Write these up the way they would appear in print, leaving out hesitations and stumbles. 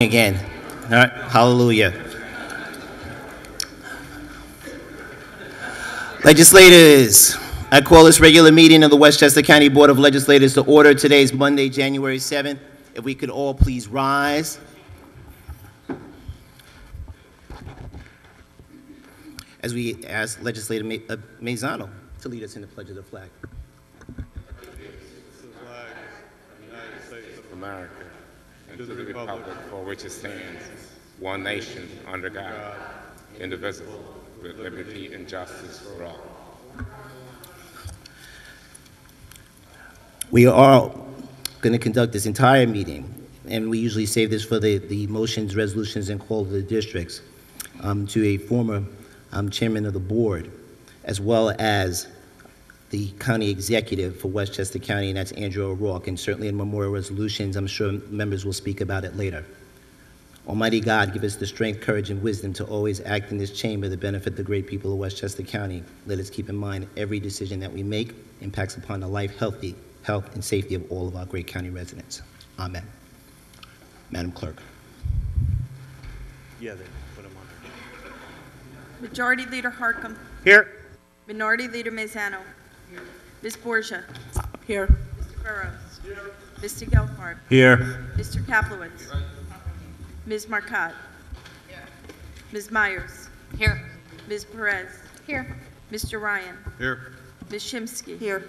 Again. All right. Hallelujah. Legislators, I call this regular meeting of the Westchester County Board of Legislators to order. Today is Monday, January 7th. If we could all please rise. As we ask Legislator Mazzano to lead us in the pledge of the flag. The flag of the United States of America, and to the republic for which it stands, one nation, under God, indivisible, with liberty and justice for all. We are going to conduct this entire meeting, and we usually save this for the motions, resolutions, and call of the districts, to a former chairman of the board, as well as the county executive for Westchester County, and that's Andrew O'Rourke, and certainly in memorial resolutions, I'm sure members will speak about it later. Almighty God, give us the strength, courage, and wisdom to always act in this chamber to benefit the great people of Westchester County. Let us keep in mind every decision that we make impacts upon the life, health, and safety of all of our great county residents. Amen. Madam Clerk. Yeah, they put them on there. Majority Leader Harcum. Here. Minority Leader Mazzano. Here. Ms. Borgia. Here. Mr. Burrows. Here. Mr. Gelfarb. Here. Mr. Kaplowitz. Ms. Marcotte. Here. Ms. Myers. Here. Ms. Perez. Here. Mr. Ryan. Here. Ms. Shimsky. Here.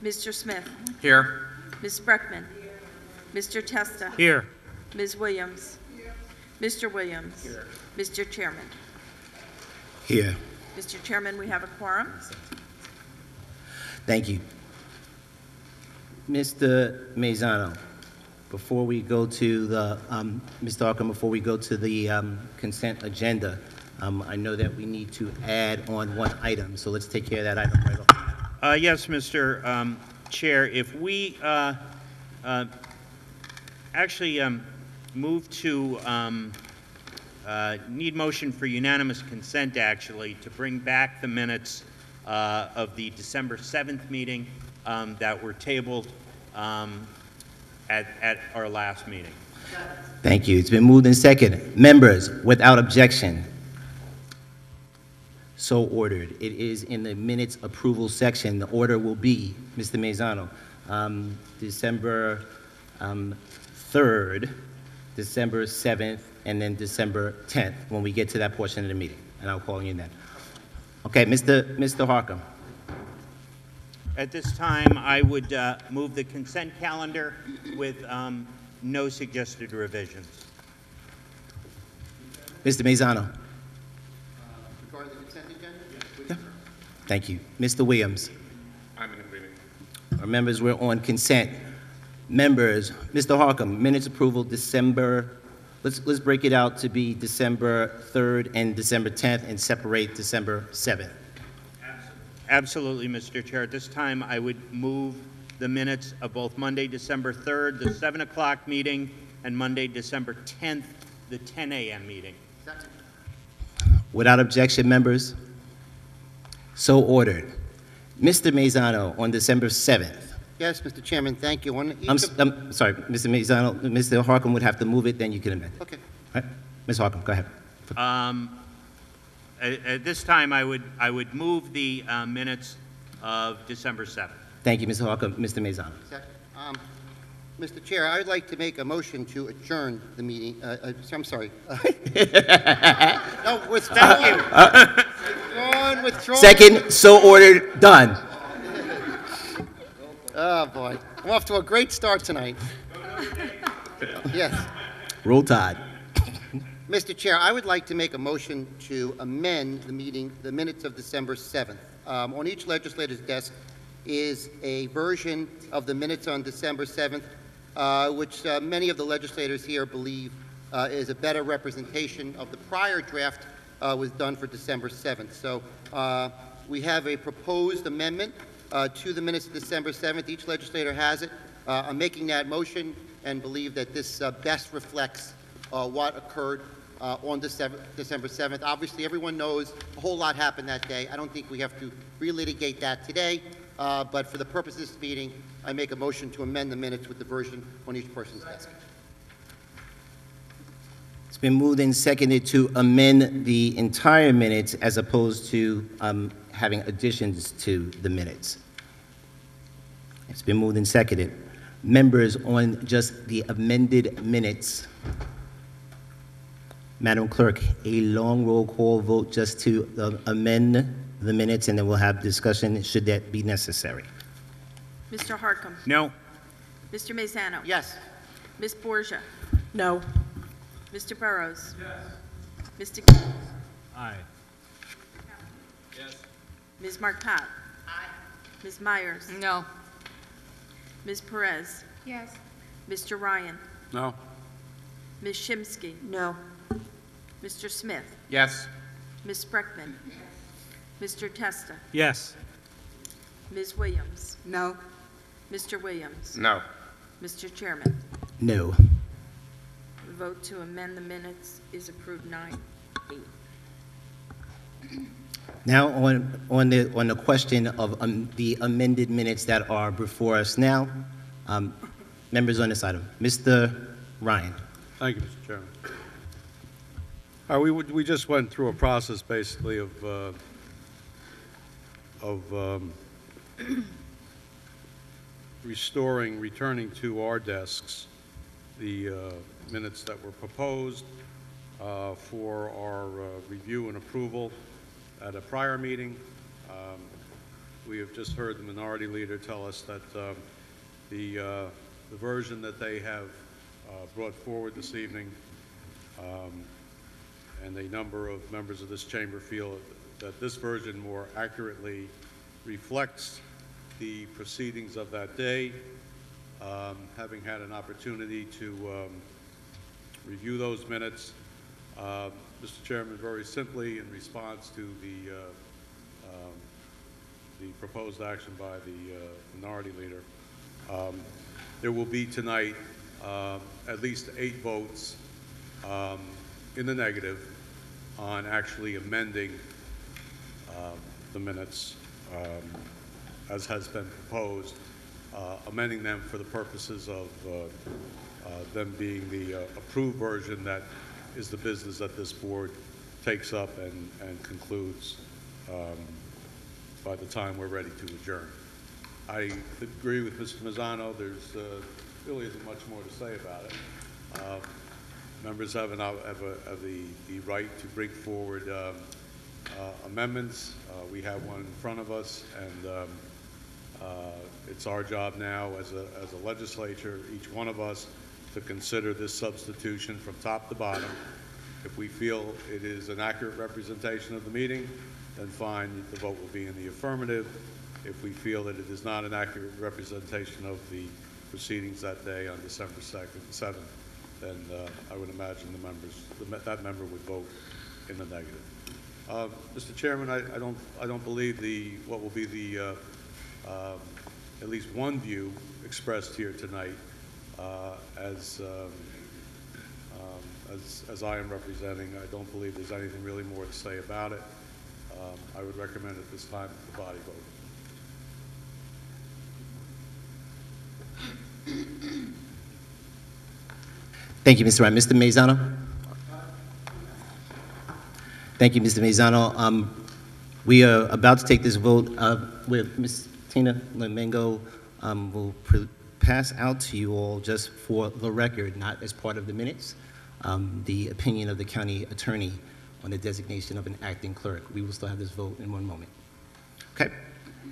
Mr. Smith. Here. Ms. Spreckman. Mr. Testa. Here. Ms. Williams. Mr. Williams. Here. Mr. Chairman. Here. Mr. Chairman, we have a quorum. Thank you. Mr. Mazzano, before we go to the, Mr. Harcum, before we go to the consent agenda, I know that we need to add on one item, so let's take care of that item right off. Yes, Mr. Chair, if we actually move to need motion for unanimous consent, actually, to bring back the minutes of the December 7th meeting that were tabled at our last meeting. Thank you. It's been moved in second. Members, without objection, so ordered. It is in the minutes approval section. The order will be, Mr. Mazzano, December 3rd, December 7th, and then December 10th, when we get to that portion of the meeting, and I'll call you then. Okay, Mr. Harcum. At this time, I would move the consent calendar with no suggested revisions. Mr. Mazzano. Regarding the consent agenda? Yeah. Thank you. Mr. Williams. I'm in agreement. Our members, we're on consent. Members, Mr. Harcum, minutes approval December, let's break it out to be December 3rd and December 10th and separate December 7th. Absolutely, Mr. Chair. At this time, I would move the minutes of both Monday, December 3rd, the 7 o'clock meeting, and Monday, December 10th, the 10 a.m. meeting. Without objection, members, so ordered. Mr. Mazzano, on December 7th. Yes, Mr. Chairman, thank you. I'm sorry, Mr. Mazzano, Mr. Harcum would have to move it, then you can amend. Okay. All right. Ms. Harcum, go ahead. At this time, I would move the minutes of December 7th. Thank you, Mr. Harcum. Mr. Mazzano. Second. Mr. Chair, I would like to make a motion to adjourn the meeting. I'm sorry. No, withdrawn. Withdrawn. Second, so ordered, done. Oh, boy. I'm off to a great start tonight. Yes. Roll Tide. Mr. Chair, I would like to make a motion to amend the minutes of December 7th. On each legislator's desk is a version of the minutes on December 7th, which many of the legislators here believe is a better representation of the prior draft was done for December 7th. So we have a proposed amendment to the minutes of December 7th. Each legislator has it. I'm making that motion and believe that this best reflects what occurred on December 7th. Obviously, everyone knows a whole lot happened that day. I don't think we have to relitigate that today, but for the purpose of this meeting, I make a motion to amend the minutes with the version on each person's desk. It's been moved and seconded to amend the entire minutes as opposed to having additions to the minutes. It's been moved and seconded. Members, on just the amended minutes, Madam Clerk, a long roll call vote just to amend the minutes, and then we'll have discussion should that be necessary. Mr. Harkam. No. Mr. Maizano. Yes. Ms. Borgia. No. Mr. Burrows. Yes. Mr. Aye. Ms. Marcotte. Aye. Ms. Myers. No. Ms. Perez. Yes. Mr. Ryan. No. Ms. Shimsky. No. Mr. Smith. Yes. Ms. Spreckman. Mr. Testa. Yes. Ms. Williams. No. Mr. Williams. No. Mr. Chairman. No. The vote to amend the minutes is approved 9-8. Now, on the question of the amended minutes that are before us now, members on this item, Mr. Ryan. Thank you, Mr. Chairman. We just went through a process basically of returning to our desks the minutes that were proposed for our review and approval at a prior meeting. We have just heard the minority leader tell us that the version that they have brought forward this evening, and a number of members of this chamber feel that this version more accurately reflects the proceedings of that day. Having had an opportunity to review those minutes, Mr. Chairman, very simply in response to the proposed action by the minority leader, there will be tonight at least 8 votes in the negative on actually amending the minutes as has been proposed, amending them for the purposes of them being the approved version that is the business that this board takes up and concludes by the time we're ready to adjourn. I agree with Mr. Mazzano. There's really isn't much more to say about it. Members have the right to bring forward amendments. We have one in front of us, and it's our job now as a legislature, each one of us, to consider this substitution from top to bottom. If we feel it is an accurate representation of the meeting, then fine, the vote will be in the affirmative. If we feel that it is not an accurate representation of the proceedings that day on December 7th, then I would imagine that member would vote in the negative. Mr. Chairman, I don't believe what will be the at least one view expressed here tonight as I am representing. I don't believe there's anything really more to say about it. I would recommend at this time that the body vote. Thank you, Mr. Ryan. Mr. Mazzano? Thank you, Mr. Mazzano. We are about to take this vote with Ms. Tina Lemengo. Will pass out to you all just for the record, not as part of the minutes, the opinion of the county attorney on the designation of an acting clerk. We will still have this vote in one moment. Okay.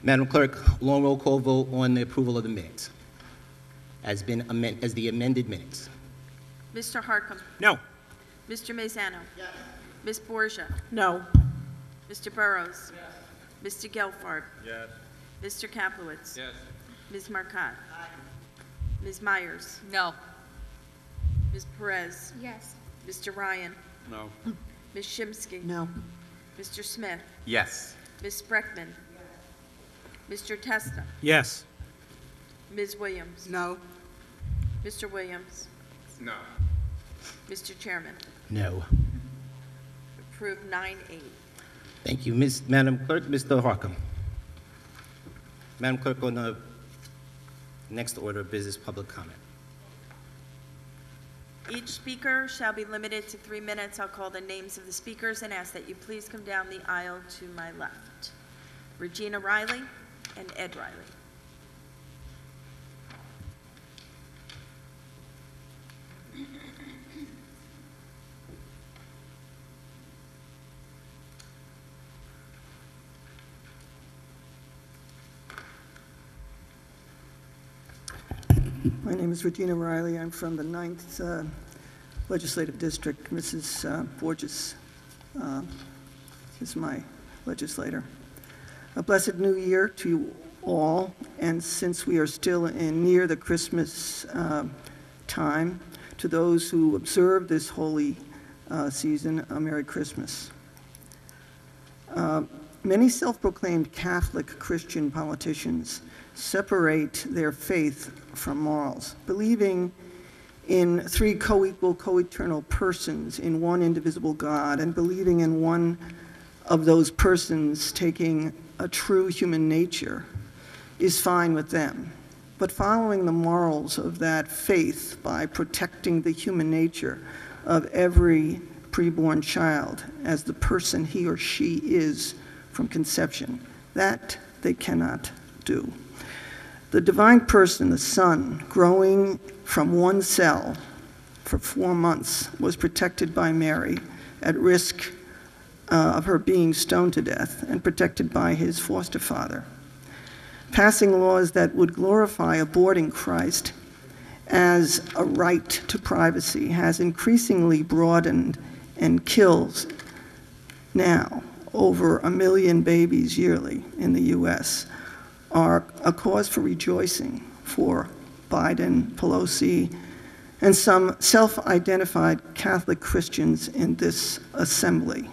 Madam Clerk, long roll call vote on the approval of the minutes as the amended minutes. Mr. Harkam. No. Mr. Maizano. Yes. Ms. Borgia. No. Mr. Burrows. Yes. Mr. Gelfard. Yes. Mr. Kaplowitz. Yes. Ms. Marcotte. Aye. Ms. Myers. No. Ms. Perez. Yes. Mr. Ryan. No. Ms. Shimsky. No. Mr. Smith. Yes. Ms. Spreckman. Mr. Testa. Yes. Ms. Williams. No. Mr. Williams. No. Mr. Chairman. No. Approved 9-8. Thank you, Madam Clerk. Mr. Harkam. Madam Clerk, on the next order of business, public comment. Each speaker shall be limited to 3 minutes. I'll call the names of the speakers and ask that you please come down the aisle to my left. Regina Riley and Ed Riley. My name is Regina Riley. I'm from the 9th Legislative District. Mrs. Borges is my legislator. A blessed new year to you all, and since we are still near the Christmas time, to those who observe this holy season, a Merry Christmas. Many self-proclaimed Catholic Christian politicians separate their faith from morals, believing in 3 co-equal, co-eternal persons in one indivisible God, and believing in one of those persons taking a true human nature is fine with them. But following the morals of that faith by protecting the human nature of every preborn child as the person he or she is from conception, that they cannot do. The divine person, the Son, growing from one cell for 4 months, was protected by Mary at risk of her being stoned to death, and protected by his foster father. Passing laws that would glorify aborting Christ as a right to privacy has increasingly broadened and kills now over 1 million babies yearly in the U.S. are a cause for rejoicing for Biden, Pelosi, and some self-identified Catholic Christians in this assembly.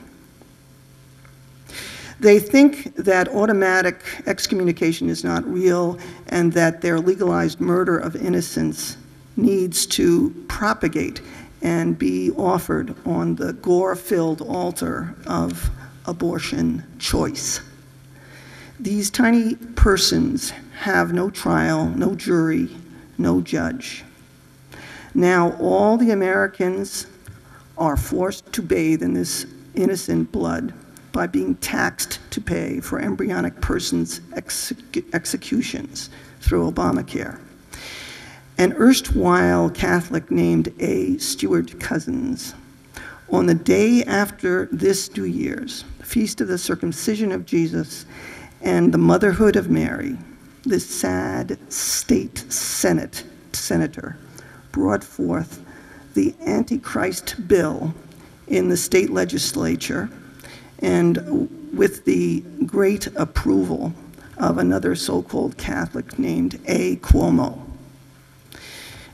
They think that automatic excommunication is not real and that their legalized murder of innocents needs to propagate and be offered on the gore-filled altar of abortion choice. These tiny persons have no trial, no jury, no judge. Now all the Americans are forced to bathe in this innocent blood by being taxed to pay for embryonic persons' executions through Obamacare. An erstwhile Catholic named A. Stewart Cousins, on the day after this New Year's, the feast of the circumcision of Jesus and the motherhood of Mary, this sad state senator brought forth the Antichrist bill in the state legislature, and with the great approval of another so-called Catholic named A. Cuomo.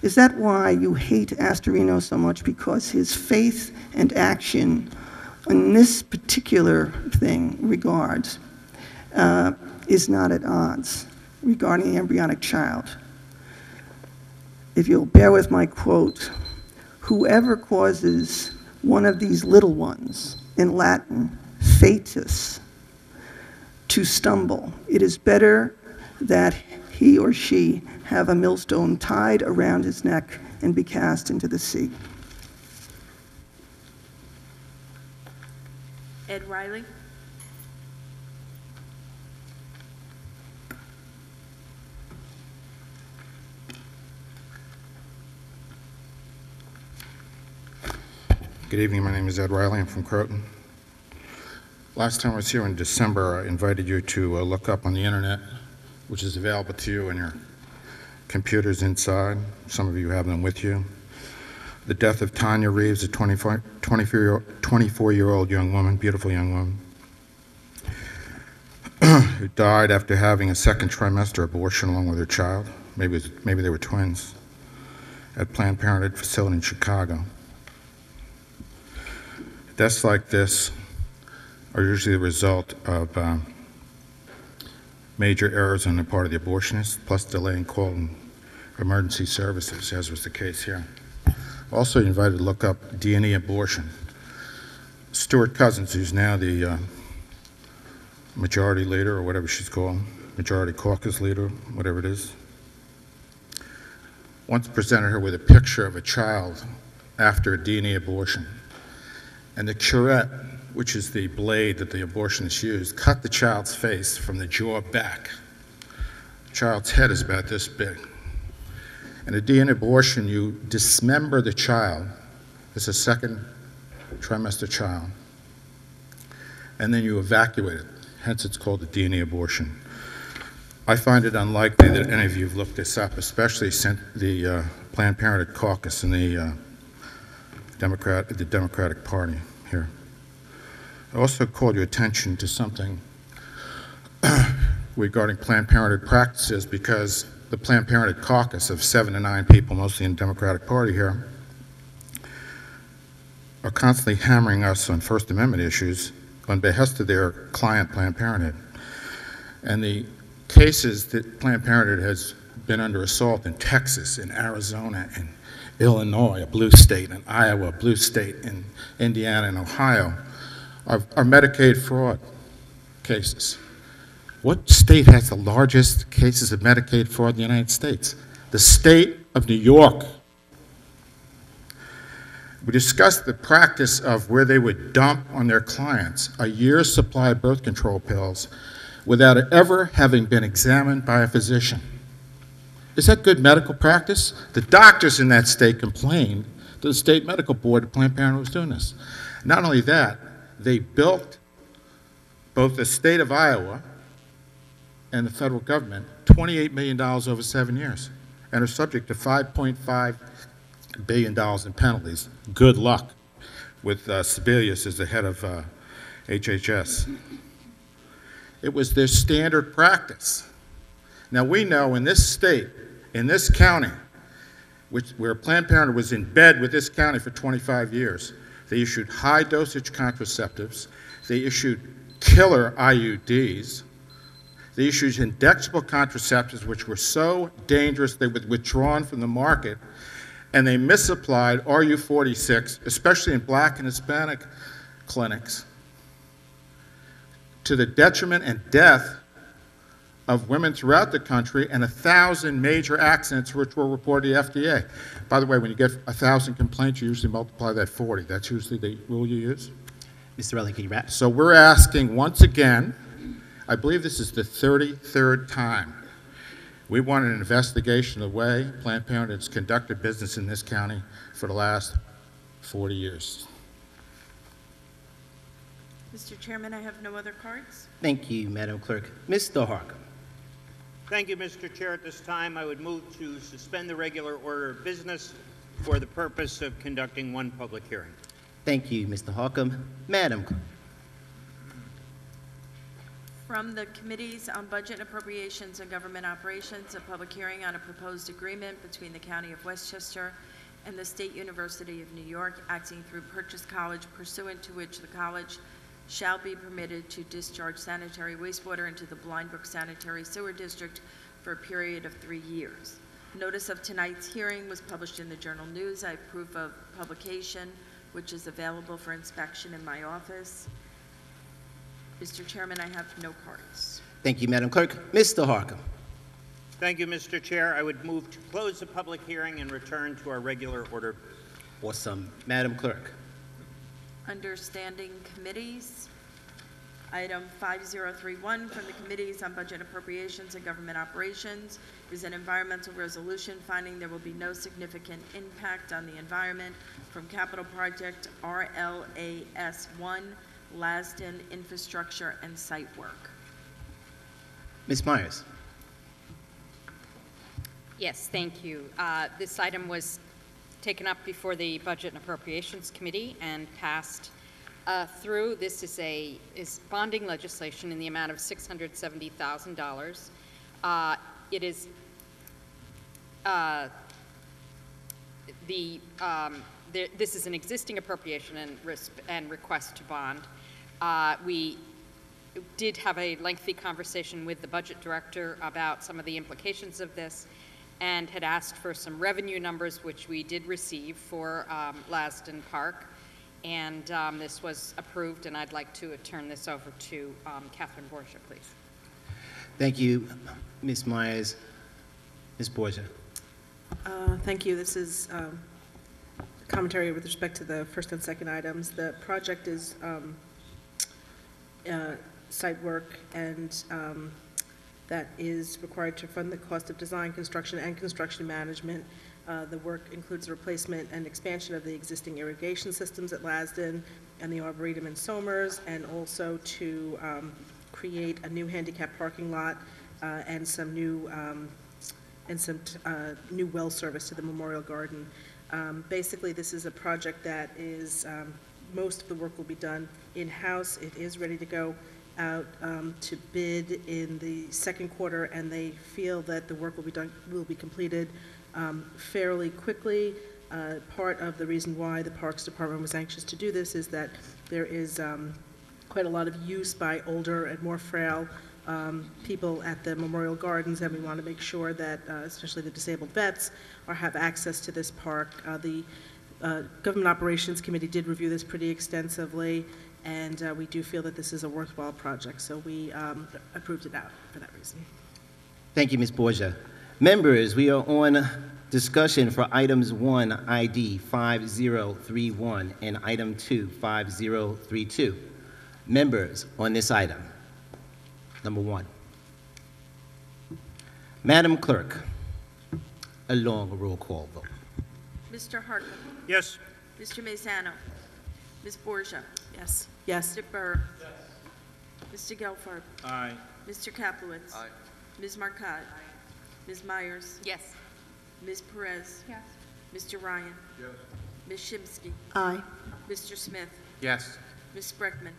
Is that why you hate Astorino so much? Because his faith and action in this particular thing regards is not at odds regarding the embryonic child. If you'll bear with my quote, whoever causes one of these little ones, in Latin, fetus, to stumble, it is better that he or she have a millstone tied around his neck and be cast into the sea. Ed Riley. Good evening, my name is Ed Riley, I'm from Croton. Last time I was here in December, I invited you to look up on the internet, which is available to you in your computers inside. Some of you have them with you. The death of Tanya Reeves, a 24-year-old young woman, beautiful young woman, who died after having a second trimester abortion along with her child. Maybe they were twins, at Planned Parenthood facility in Chicago. Deaths like this are usually the result of major errors on the part of the abortionist, plus delay in calling emergency services, as was the case here. Also invited to look up D&E abortion. Stewart Cousins, who's now the majority leader, or whatever she's called, majority caucus leader, whatever it is, once presented her with a picture of a child after a DNA abortion. And the curette, which is the blade that the abortionist used, cut the child's face from the jaw back. The child's head is about this big. In a DNA abortion, you dismember the child. It's a second trimester child. And then you evacuate it. Hence, it's called a DNA abortion. I find it unlikely that any of you have looked this up, especially since the Planned Parenthood caucus in the Democratic Party here. I also called your attention to something regarding Planned Parenthood practices, because the Planned Parenthood caucus of 7 to 9 people, mostly in the Democratic Party here, are constantly hammering us on First Amendment issues on behest of their client, Planned Parenthood. And the cases that Planned Parenthood has been under assault in Texas, in Arizona, in Illinois, a blue state, in Iowa, a blue state, in Indiana and Ohio, are Medicaid fraud cases. What state has the largest cases of Medicaid fraud in the United States? The state of New York. We discussed the practice of where they would dump on their clients a year's supply of birth control pills without it ever having been examined by a physician. Is that good medical practice? The doctors in that state complained to the state medical board that Planned Parenthood was doing this. Not only that, they built both the state of Iowa and the federal government $28 million over 7 years and are subject to $5.5 billion in penalties. Good luck with Sebelius as the head of HHS. It was their standard practice. Now we know in this state, in this county, where Planned Parenthood was in bed with this county for 25 years, they issued high dosage contraceptives, they issued killer IUDs, they issued injectable contraceptives which were so dangerous they were withdrawn from the market, and they misapplied RU46, especially in black and Hispanic clinics, to the detriment and death of women throughout the country, and 1,000 major accidents which were reported to the FDA. By the way, when you get 1,000 complaints, you usually multiply that 40. That's usually the rule you use. Mr. Relly, can you wrap? So we're asking once again, I believe this is the 33rd time, we want an investigation of the way Planned Parenthood has conducted business in this county for the last 40 years. Mr. Chairman, I have no other cards. Thank you, Madam Clerk. Mr. Harcum. Thank you, Mr. Chair. At this time, I would move to suspend the regular order of business for the purpose of conducting one public hearing. Thank you, Mr. Harcum. Madam Clerk. From the Committees on Budget and Appropriations and Government Operations, a public hearing on a proposed agreement between the County of Westchester and the State University of New York, acting through Purchase College, pursuant to which the college shall be permitted to discharge sanitary wastewater into the Blind Brook Sanitary Sewer District for a period of 3 years. Notice of tonight's hearing was published in the Journal News. I have proof of publication, which is available for inspection in my office. Mr. Chairman, I have no cards. Thank you, Madam Clerk. Mr. Harcum. Thank you, Mr. Chair. I would move to close the public hearing and return to our regular order. Awesome. Madam Clerk. Under Standing Committees, item 5031 from the Committees on Budget Appropriations and Government Operations is an environmental resolution finding there will be no significant impact on the environment from capital project RLAS1, Lasden Infrastructure and Site Work. Ms. Myers. Yes, thank you. This item was taken up before the Budget and Appropriations Committee and passed through. This is bonding legislation in the amount of $670,000. It is this is an existing appropriation and request to bond. We did have a lengthy conversation with the budget director about some of the implications of this, and had asked for some revenue numbers, which we did receive for Lasden Park. And this was approved, and I'd like to turn this over to Catherine Borgia, please. Thank you, Ms. Myers. Ms. Borgia. Thank you. This is a commentary with respect to the first and second items. The project is site work, and that is required to fund the cost of design, construction, and construction management. The work includes the replacement and expansion of the existing irrigation systems at Lasden and the Arboretum in Somers, and also to create a new handicap parking lot and some new well service to the Memorial Garden. Basically, this is a project that is, most of the work will be done in-house. It is ready to go out to bid in the second quarter, and they feel that the work will be completed fairly quickly. Part of the reason why the Parks Department was anxious to do this is that there is quite a lot of use by older and more frail people at the Memorial Gardens, and we want to make sure that, especially the disabled vets, have access to this park. The Government Operations Committee did review this pretty extensively, and we do feel that this is a worthwhile project, so we approved it out for that reason. Thank you, Ms. Borgia. Members, we are on discussion for items 1, ID 5031, and item 2, 5032. Members on this item. Number 1. Madam Clerk, a long roll call vote. Mr. Hartman. Yes. Mr. Maisano. Ms. Borgia. Yes. Yes. Mr. Burr. Yes. Mr. Gelfarb. Aye. Mr. Kaplowitz. Aye. Ms. Marcotte. Ms. Myers. Yes. Ms. Perez. Yes. Mr. Ryan. Yes. Ms. Shimsky. Aye. Mr. Smith. Yes. Ms. Spreckman.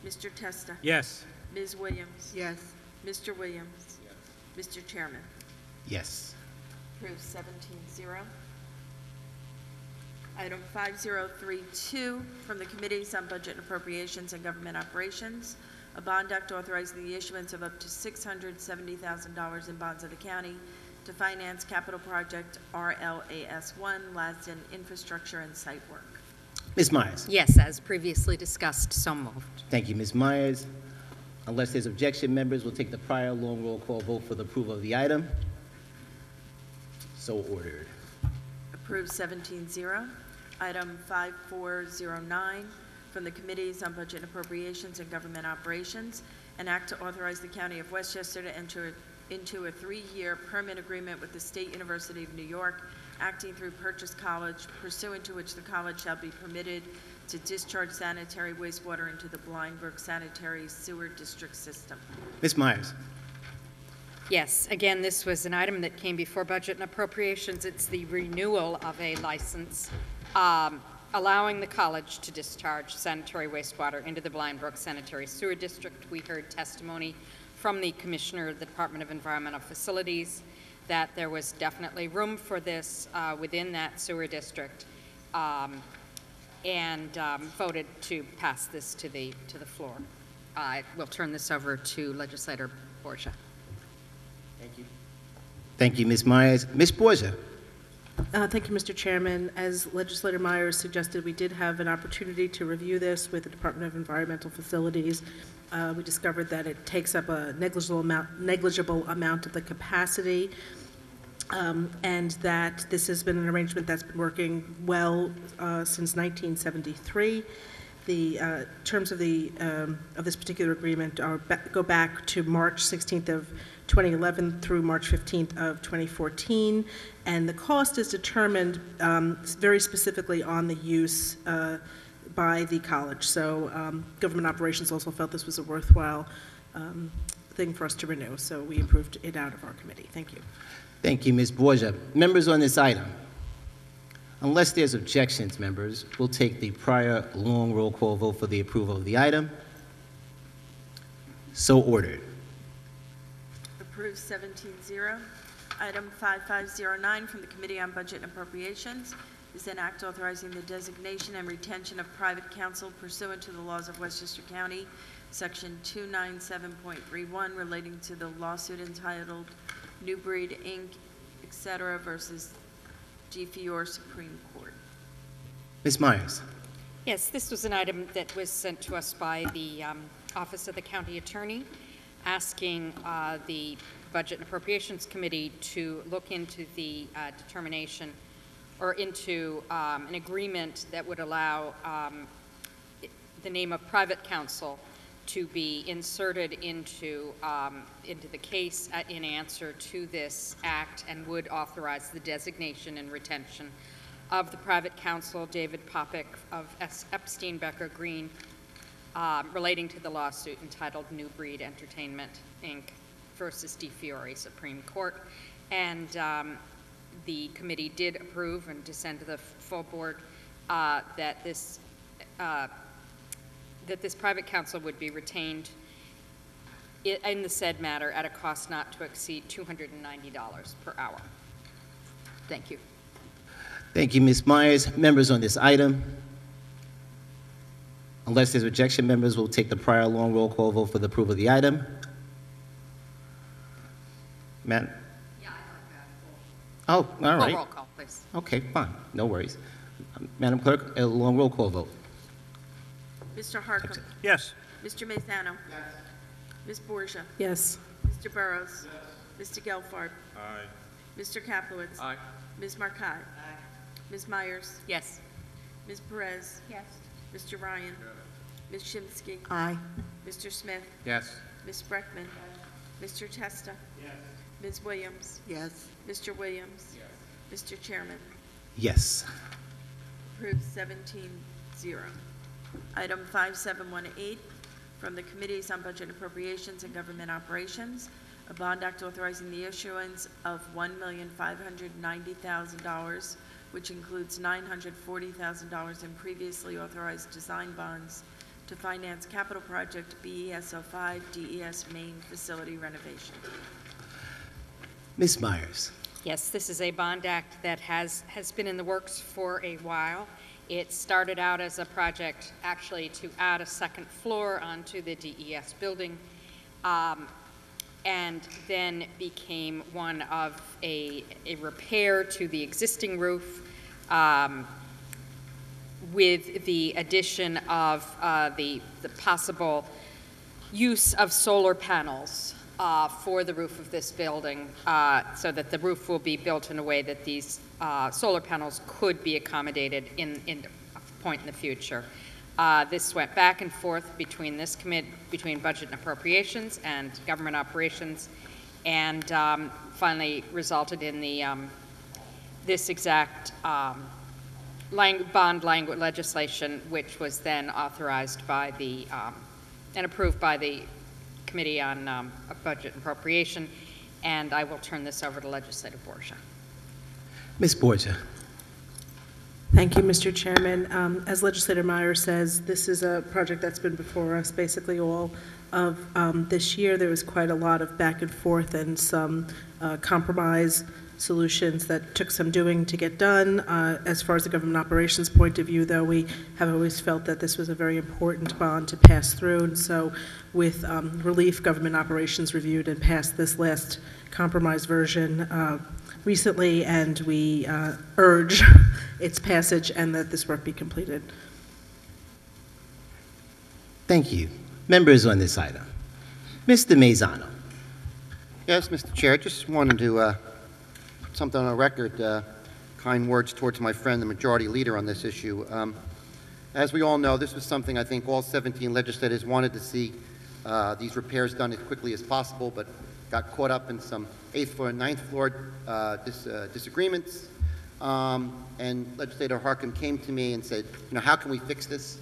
Mr. Testa. Yes. Ms. Williams. Yes. Mr. Williams. Mr. Chairman. Yes. Approved 17-0. Item 5032 from the Committees on Budget and Appropriations and Government Operations, a bond act authorizing the issuance of up to $670,000 in bonds of the county to finance capital project RLAS-1, Lasden Infrastructure and Site Work. Ms. Myers. Yes, as previously discussed, so moved. Thank you, Ms. Myers. Unless there's objection, members will take the prior long roll call vote for the approval of the item. So ordered. Approved 17-0. Item 5409 from the Committees on Budget and Appropriations and Government Operations, an act to authorize the County of Westchester to enter into a 3-year permit agreement with the State University of New York, acting through Purchase College, pursuant to which the college shall be permitted to discharge sanitary wastewater into the Blind Brook Sanitary Sewer District System. Ms. Myers. Yes, again, this was an item that came before Budget and Appropriations. It's the renewal of a license allowing the college to discharge sanitary wastewater into the Blind Brook Sanitary Sewer District. We heard testimony from the Commissioner of the Department of Environmental Facilities that there was definitely room for this within that sewer district, and voted to pass this to the floor. I will turn this over to Legislator Borgia. Thank you. Thank you, Ms. Myers. Ms. Borgia. Thank you, Mr. Chairman. As Legislator Myers suggested, we did have an opportunity to review this with the Department of Environmental Facilities. We discovered that it takes up a negligible amount of the capacity, and that this has been an arrangement that's been working well since 1973. The terms of this particular agreement go back to March 16th of 2011 through March 15th of 2014, and the cost is determined very specifically on the use by the college. So Government Operations also felt this was a worthwhile thing for us to renew, so we approved it out of our committee. Thank you. Thank you, Ms. Borgia. Members on this item. Unless there's objections, members, we'll take the prior long roll call vote for the approval of the item. So ordered. Approved 17-0. Item 5509 from the Committee on Budget and Appropriations is an act authorizing the designation and retention of private counsel pursuant to the laws of Westchester County, Section 297.31, relating to the lawsuit entitled New Breed, Inc., etc. versus G. Fiore Supreme Court. Ms. Myers. Yes, this was an item that was sent to us by the Office of the County Attorney, asking the Budget and Appropriations Committee to look into the determination or into an agreement that would allow the name of private counsel to be inserted into the case in answer to this act, and would authorize the designation and retention of the private counsel, David Popik of Epstein Becker Green, relating to the lawsuit entitled New Breed Entertainment, Inc. versus DeFiore Supreme Court. And the committee did approve and to send to the full board that this private counsel would be retained in the said matter at a cost not to exceed $290 per hour. Thank you. Thank you, Ms. Myers. Members on this item? Unless there's objection, members will take the prior long roll call vote for the approval of the item. Madam? Yeah, I'd Oh, all right. roll call, please. Okay, fine. No worries. Madam Clerk, a long roll call vote. Mr. Harkam. Yes. Mr. Mathano. Yes. Ms. Borgia. Yes. Mr. Burrows. Yes. Mr. Gelfard. Aye. Mr. Kaplowitz. Aye. Ms. Marcotte. Aye. Ms. Myers. Yes. Ms. Perez. Yes. Mr. Ryan. Ms. Shinsky. Aye. Mr. Smith. Yes. Ms. Breckman. Mr. Testa. Yes. Ms. Williams. Yes. Mr. Williams. Yes. Mr. Chairman. Yes. Approved 17-0. Item 5718, from the Committees on Budget Appropriations and Government Operations, a bond act authorizing the issuance of $1,590,000, which includes $940,000 in previously authorized design bonds to finance capital project BES-05 DES main facility renovation. Ms. Myers? Yes, this is a bond act that has been in the works for a while. It started out as a project actually to add a second floor onto the DES building, and then became one of a repair to the existing roof, with the addition of the possible use of solar panels for the roof of this building, so that the roof will be built in a way that these solar panels could be accommodated in a point in the future. This went back and forth between this committee, between Budget and Appropriations and Government Operations, and finally resulted in the this exact bond language legislation, which was then authorized by the and approved by the Committee on Budget and Appropriation. And I will turn this over to Legislator Borgia. Ms. Borgia? Thank you, Mr. Chairman. As Legislator Myers says, this is a project that's been before us basically all of this year. There was quite a lot of back and forth and some compromise solutions that took some doing to get done. As far as the government operations point of view, though, we have always felt that this was a very important bond to pass through. And so with relief, government operations reviewed and passed this last compromise version recently, and we urge its passage and that this work be completed. Thank you. Members on this item. Mr. Mazzano? Yes, Mr. Chair, just wanted to put something on the record, kind words towards my friend, the Majority Leader, on this issue. As we all know, this was something I think all 17 legislators wanted to see these repairs done as quickly as possible, but got caught up in some 8th floor and 9th floor disagreements. And Legislator Harkam came to me and said, you know, how can we fix this?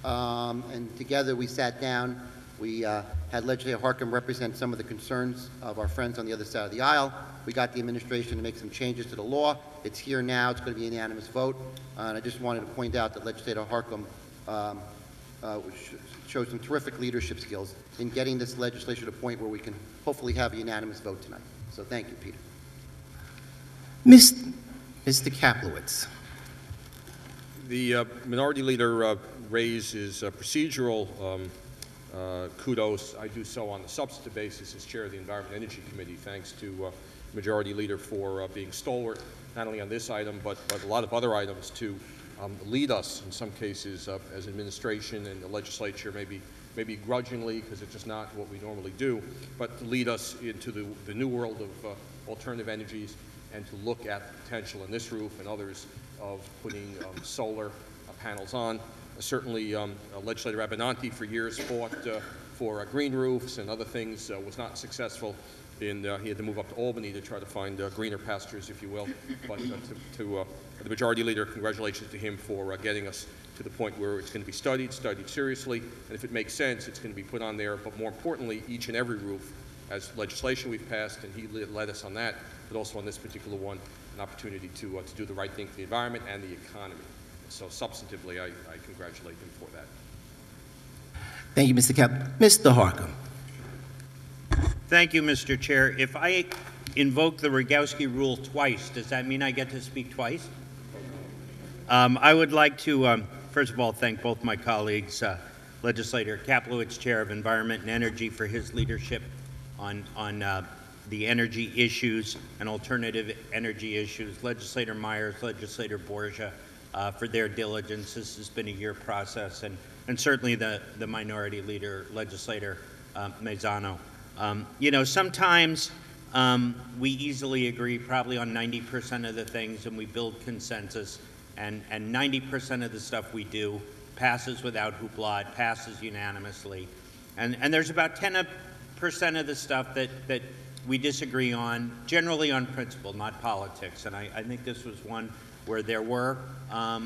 And together we sat down. We had Legislator Harkam represent some of the concerns of our friends on the other side of the aisle. We got the administration to make some changes to the law. It's here now. It's going to be a unanimous vote. And I just wanted to point out that Legislator Harkam showed some terrific leadership skills in getting this legislation to a point where we can hopefully have a unanimous vote tonight. So thank you, Peter. Mr. Kaplowitz? The Minority Leader raises procedural kudos. I do so on the substantive basis as Chair of the Environment and Energy Committee, thanks to Majority Leader for being stalwart, not only on this item, but a lot of other items to lead us in some cases as administration and the legislature, maybe grudgingly, because it's just not what we normally do, but to lead us into the new world of alternative energies and to look at the potential in this roof and others of putting solar panels on. Certainly, Legislator Abenanti for years fought for green roofs and other things, was not successful. He had to move up to Albany to try to find greener pastures, if you will. But to the Majority Leader, congratulations to him for getting us to the point where it's going to be studied seriously, and if it makes sense, it's going to be put on there. But more importantly, each and every roof, as legislation we've passed, and he led us on that, but also on this particular one, an opportunity to do the right thing for the environment and the economy. So substantively, I congratulate him for that. Thank you, Mr. Cap. Mr. Harcum. Thank you, Mr. Chair. If I invoke the Rogowski rule twice, does that mean I get to speak twice? I would like to, first of all, thank both my colleagues, Legislator Kaplowitz, Chair of Environment and Energy, for his leadership on the energy issues and alternative energy issues, Legislator Myers, Legislator Borgia, for their diligence. This has been a year process, and certainly the Minority Leader, Legislator Mazzano. You know, sometimes we easily agree probably on 90% of the things, and we build consensus, and 90% of the stuff we do passes without hoopla, it passes unanimously. And there's about 10% of the stuff that we disagree on, generally on principle, not politics. And I think this was one where there were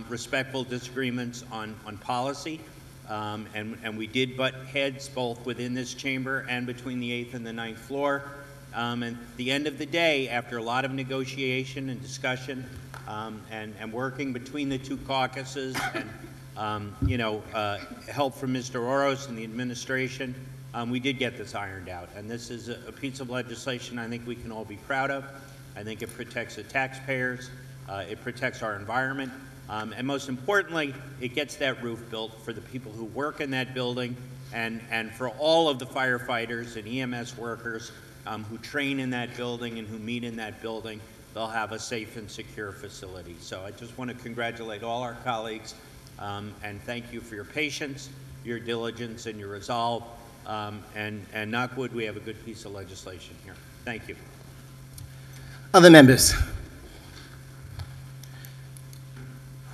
respectful disagreements on policy, and we did butt heads both within this chamber and between the 8th and the 9th floor. And at the end of the day, after a lot of negotiation and discussion and working between the two caucuses and you know, help from Mr. Oros and the administration, we did get this ironed out. And this is a piece of legislation I think we can all be proud of. I think it protects the taxpayers, it protects our environment, and most importantly, it gets that roof built for the people who work in that building and for all of the firefighters and EMS workers who train in that building and who meet in that building. They'll have a safe and secure facility. So I just want to congratulate all our colleagues and thank you for your patience, your diligence, and your resolve. And knock wood, we have a good piece of legislation here. Thank you. Other members?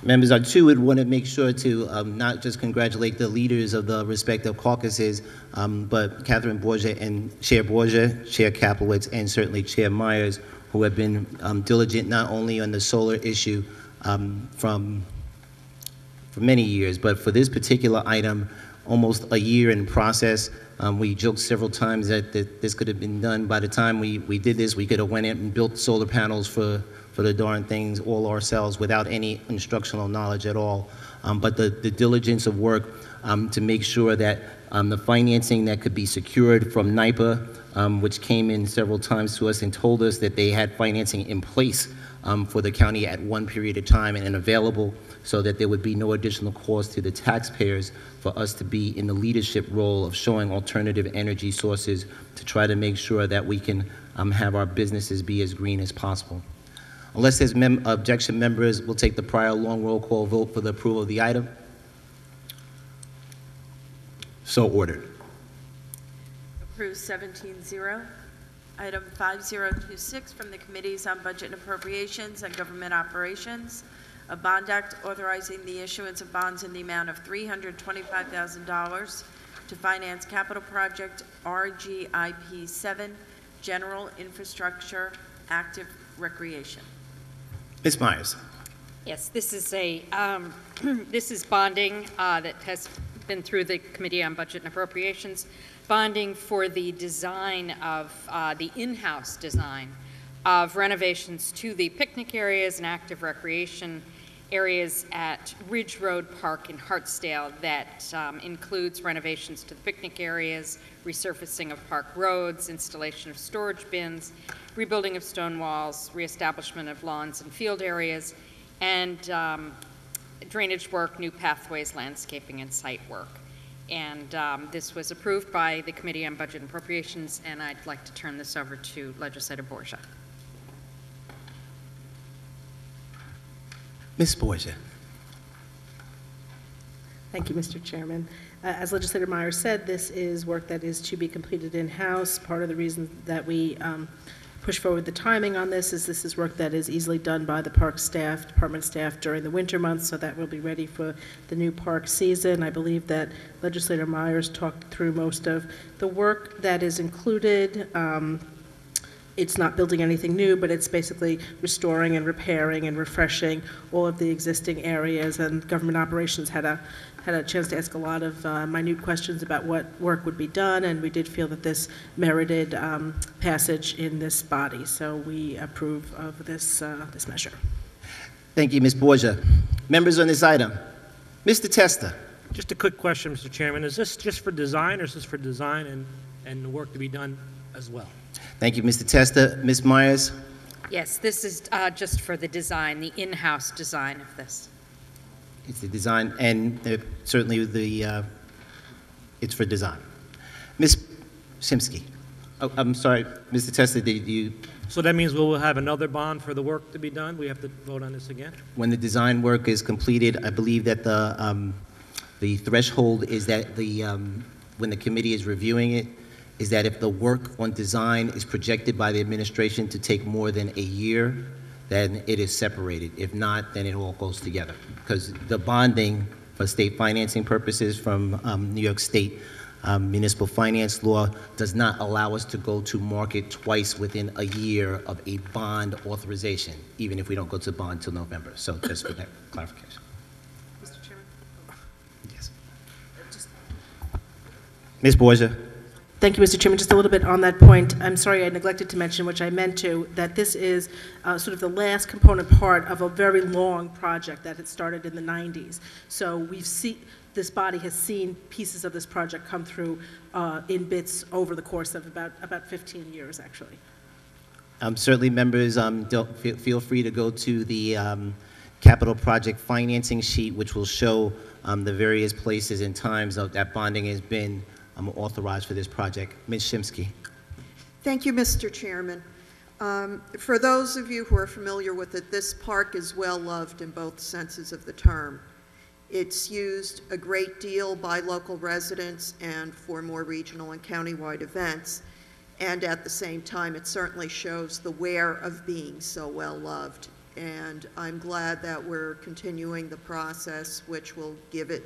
Members, I too would want to make sure to not just congratulate the leaders of the respective caucuses, but Catherine Borgia and Chair Borgia, Chair Kaplowitz, and certainly Chair Myers, who have been diligent not only on the solar issue for many years, but for this particular item, almost a year in process. We joked several times that this could have been done by the time we did this. We could have went in and built solar panels for the darn things all ourselves without any instructional knowledge at all. But the diligence of work to make sure that the financing that could be secured from NYPA, which came in several times to us and told us that they had financing in place for the county at one period of time and available, so that there would be no additional cost to the taxpayers for us to be in the leadership role of showing alternative energy sources to try to make sure that we can have our businesses be as green as possible. Unless there's objection, members, we'll take the prior long roll call vote for the approval of the item. So ordered. Approved 17-0. Item 5026 from the Committees on Budget and Appropriations and Government Operations, a bond act authorizing the issuance of bonds in the amount of $325,000 to finance capital project RGIP 7, General Infrastructure Active Recreation. Ms. Myers. Yes, this is a this is bonding that has been through the Committee on Budget and Appropriations, bonding for the design of the in-house design of renovations to the picnic areas and active recreation areas at Ridge Road Park in Hartsdale that includes renovations to the picnic areas, resurfacing of park roads, installation of storage bins, rebuilding of stone walls, reestablishment of lawns and field areas, and drainage work, new pathways, landscaping, and site work. And this was approved by the Committee on Budget and Appropriations, and I'd like to turn this over to Legislator Borgia. Ms. Borgia. Thank you, Mr. Chairman. As Legislator Myers said, this is work that is to be completed in-house. Part of the reason that we push forward the timing on this, as this is work that is easily done by the park staff, department staff during the winter months, so that will be ready for the new park season. I believe that Legislator Myers talked through most of the work that is included. It's not building anything new, but it's basically restoring and repairing and refreshing all of the existing areas, and government operations had a chance to ask a lot of minute questions about what work would be done, and we did feel that this merited passage in this body, so we approve of this measure. Thank you, Ms. Borgia. Members on this item. Mr. Testa. Just a quick question, Mr. Chairman. Is this just for design, or is this for design and the work to be done as well? Thank you, Mr. Testa. Ms. Myers. Yes, this is just for the design, the in-house design of this. It's the design, and certainly it's for design. Ms. Shimsky. Oh, I'm sorry, Mr. Testa, did you? So that means we will have another bond for the work to be done? We have to vote on this again? When the design work is completed, I believe that the threshold is that when the committee is reviewing it, is that if the work on design is projected by the administration to take more than a year, then it is separated. If not, then it all goes together. Because the bonding for state financing purposes from New York State municipal finance law does not allow us to go to market twice within a year of a bond authorization, even if we don't go to bond till November. So just for that clarification. Mr. Chairman? Yes. Ms. Borgia. Thank you, Mr. Chairman. Just a little bit on that point. I'm sorry I neglected to mention, which I meant to, that this is sort of the last component part of a very long project that had started in the 90s. So this body has seen pieces of this project come through in bits over the course of about 15 years, actually. Certainly, members, feel free to go to the capital project financing sheet, which will show the various places and times that bonding has been authorized for this project. Ms. Shimsky. Thank you, Mr. Chairman. For those of you who are familiar with it, this park is well loved in both senses of the term. It's used a great deal by local residents and for more regional and countywide events. And at the same time, it certainly shows the wear of being so well loved. And I'm glad that we're continuing the process, which will give it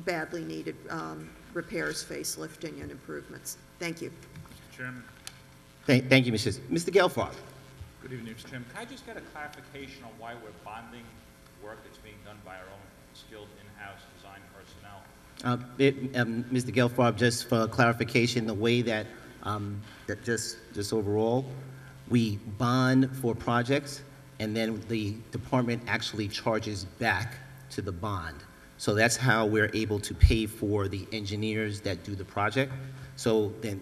badly needed repairs, facelifting, and improvements. Thank you. Mr. Chairman. Thank you, Mr. Gelfarb. Good evening, Mr. Chairman. Can I just get a clarification on why we're bonding work that's being done by our own skilled in-house design personnel? Mr. Gelfarb, just for clarification, the way that just overall, we bond for projects, and then the department actually charges back to the bond. So that's how we're able to pay for the engineers that do the project. So then,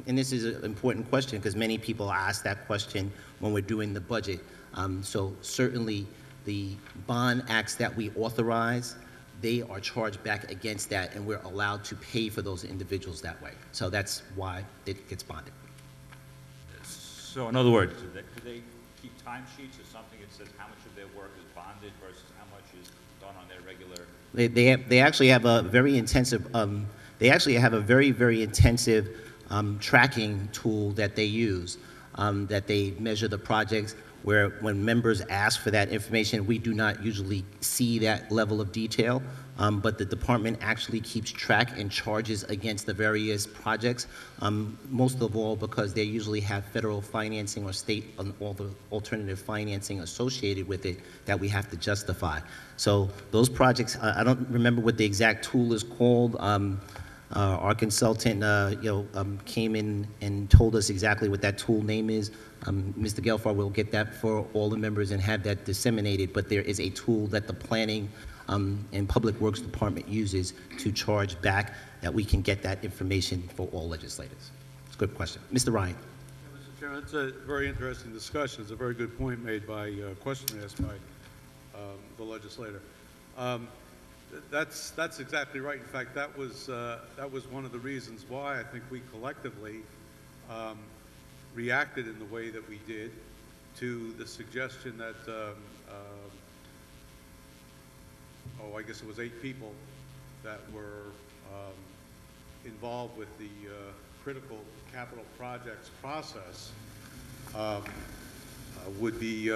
and this is an important question because many people ask that question when we're doing the budget. So certainly the bond acts that we authorize, they are charged back against that, and we're allowed to pay for those individuals that way. So that's why it gets bonded. So in other words, do they keep timesheets or something that says how much of their work is bonded versus how much is done on their regular? They actually have a very intensive. They actually have a very intensive tracking tool that they use. That they measure the projects. Where when members ask for that information, we do not usually see that level of detail, but the department actually keeps track and charges against the various projects, most of all because they usually have federal financing or state alternative financing associated with it that we have to justify. So those projects, I don't remember what the exact tool is called. Our consultant, came in and told us exactly what that tool name is. Mr. Gelfarb will get that for all the members and have that disseminated, but there is a tool that the Planning and Public Works Department uses to charge back that we can get that information for all legislators. It's a good question. Mr. Ryan. Yeah, Mr. Chairman, it's a very interesting discussion. It's a very good point made by a question asked by the legislator. That's exactly right. In fact, that was one of the reasons why I think we collectively reacted in the way that we did to the suggestion that, I guess it was 8 people that were involved with the critical capital projects process would be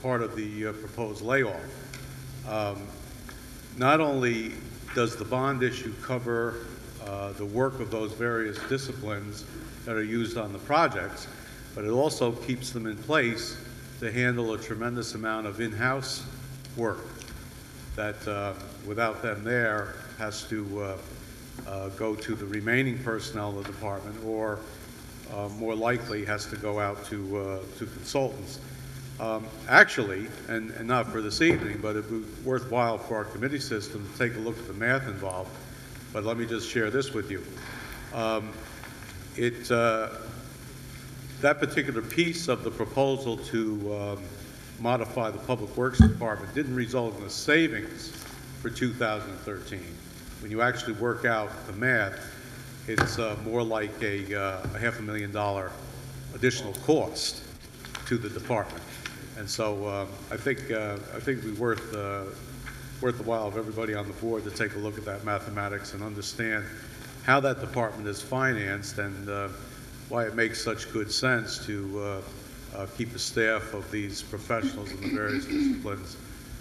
part of the proposed layoff. Not only does the bond issue cover the work of those various disciplines that are used on the projects, but it also keeps them in place to handle a tremendous amount of in-house work that without them there has to go to the remaining personnel of the department, or more likely has to go out to consultants. Actually, and not for this evening, but it would be worthwhile for our committee system to take a look at the math involved. But let me just share this with you. That particular piece of the proposal to modify the Public Works Department didn't result in a savings for 2013. When you actually work out the math, it's more like a $500,000 additional cost to the department. And so I think it'd be worth the while of everybody on the board to take a look at that mathematics and understand how that department is financed and why it makes such good sense to keep a staff of these professionals in the various disciplines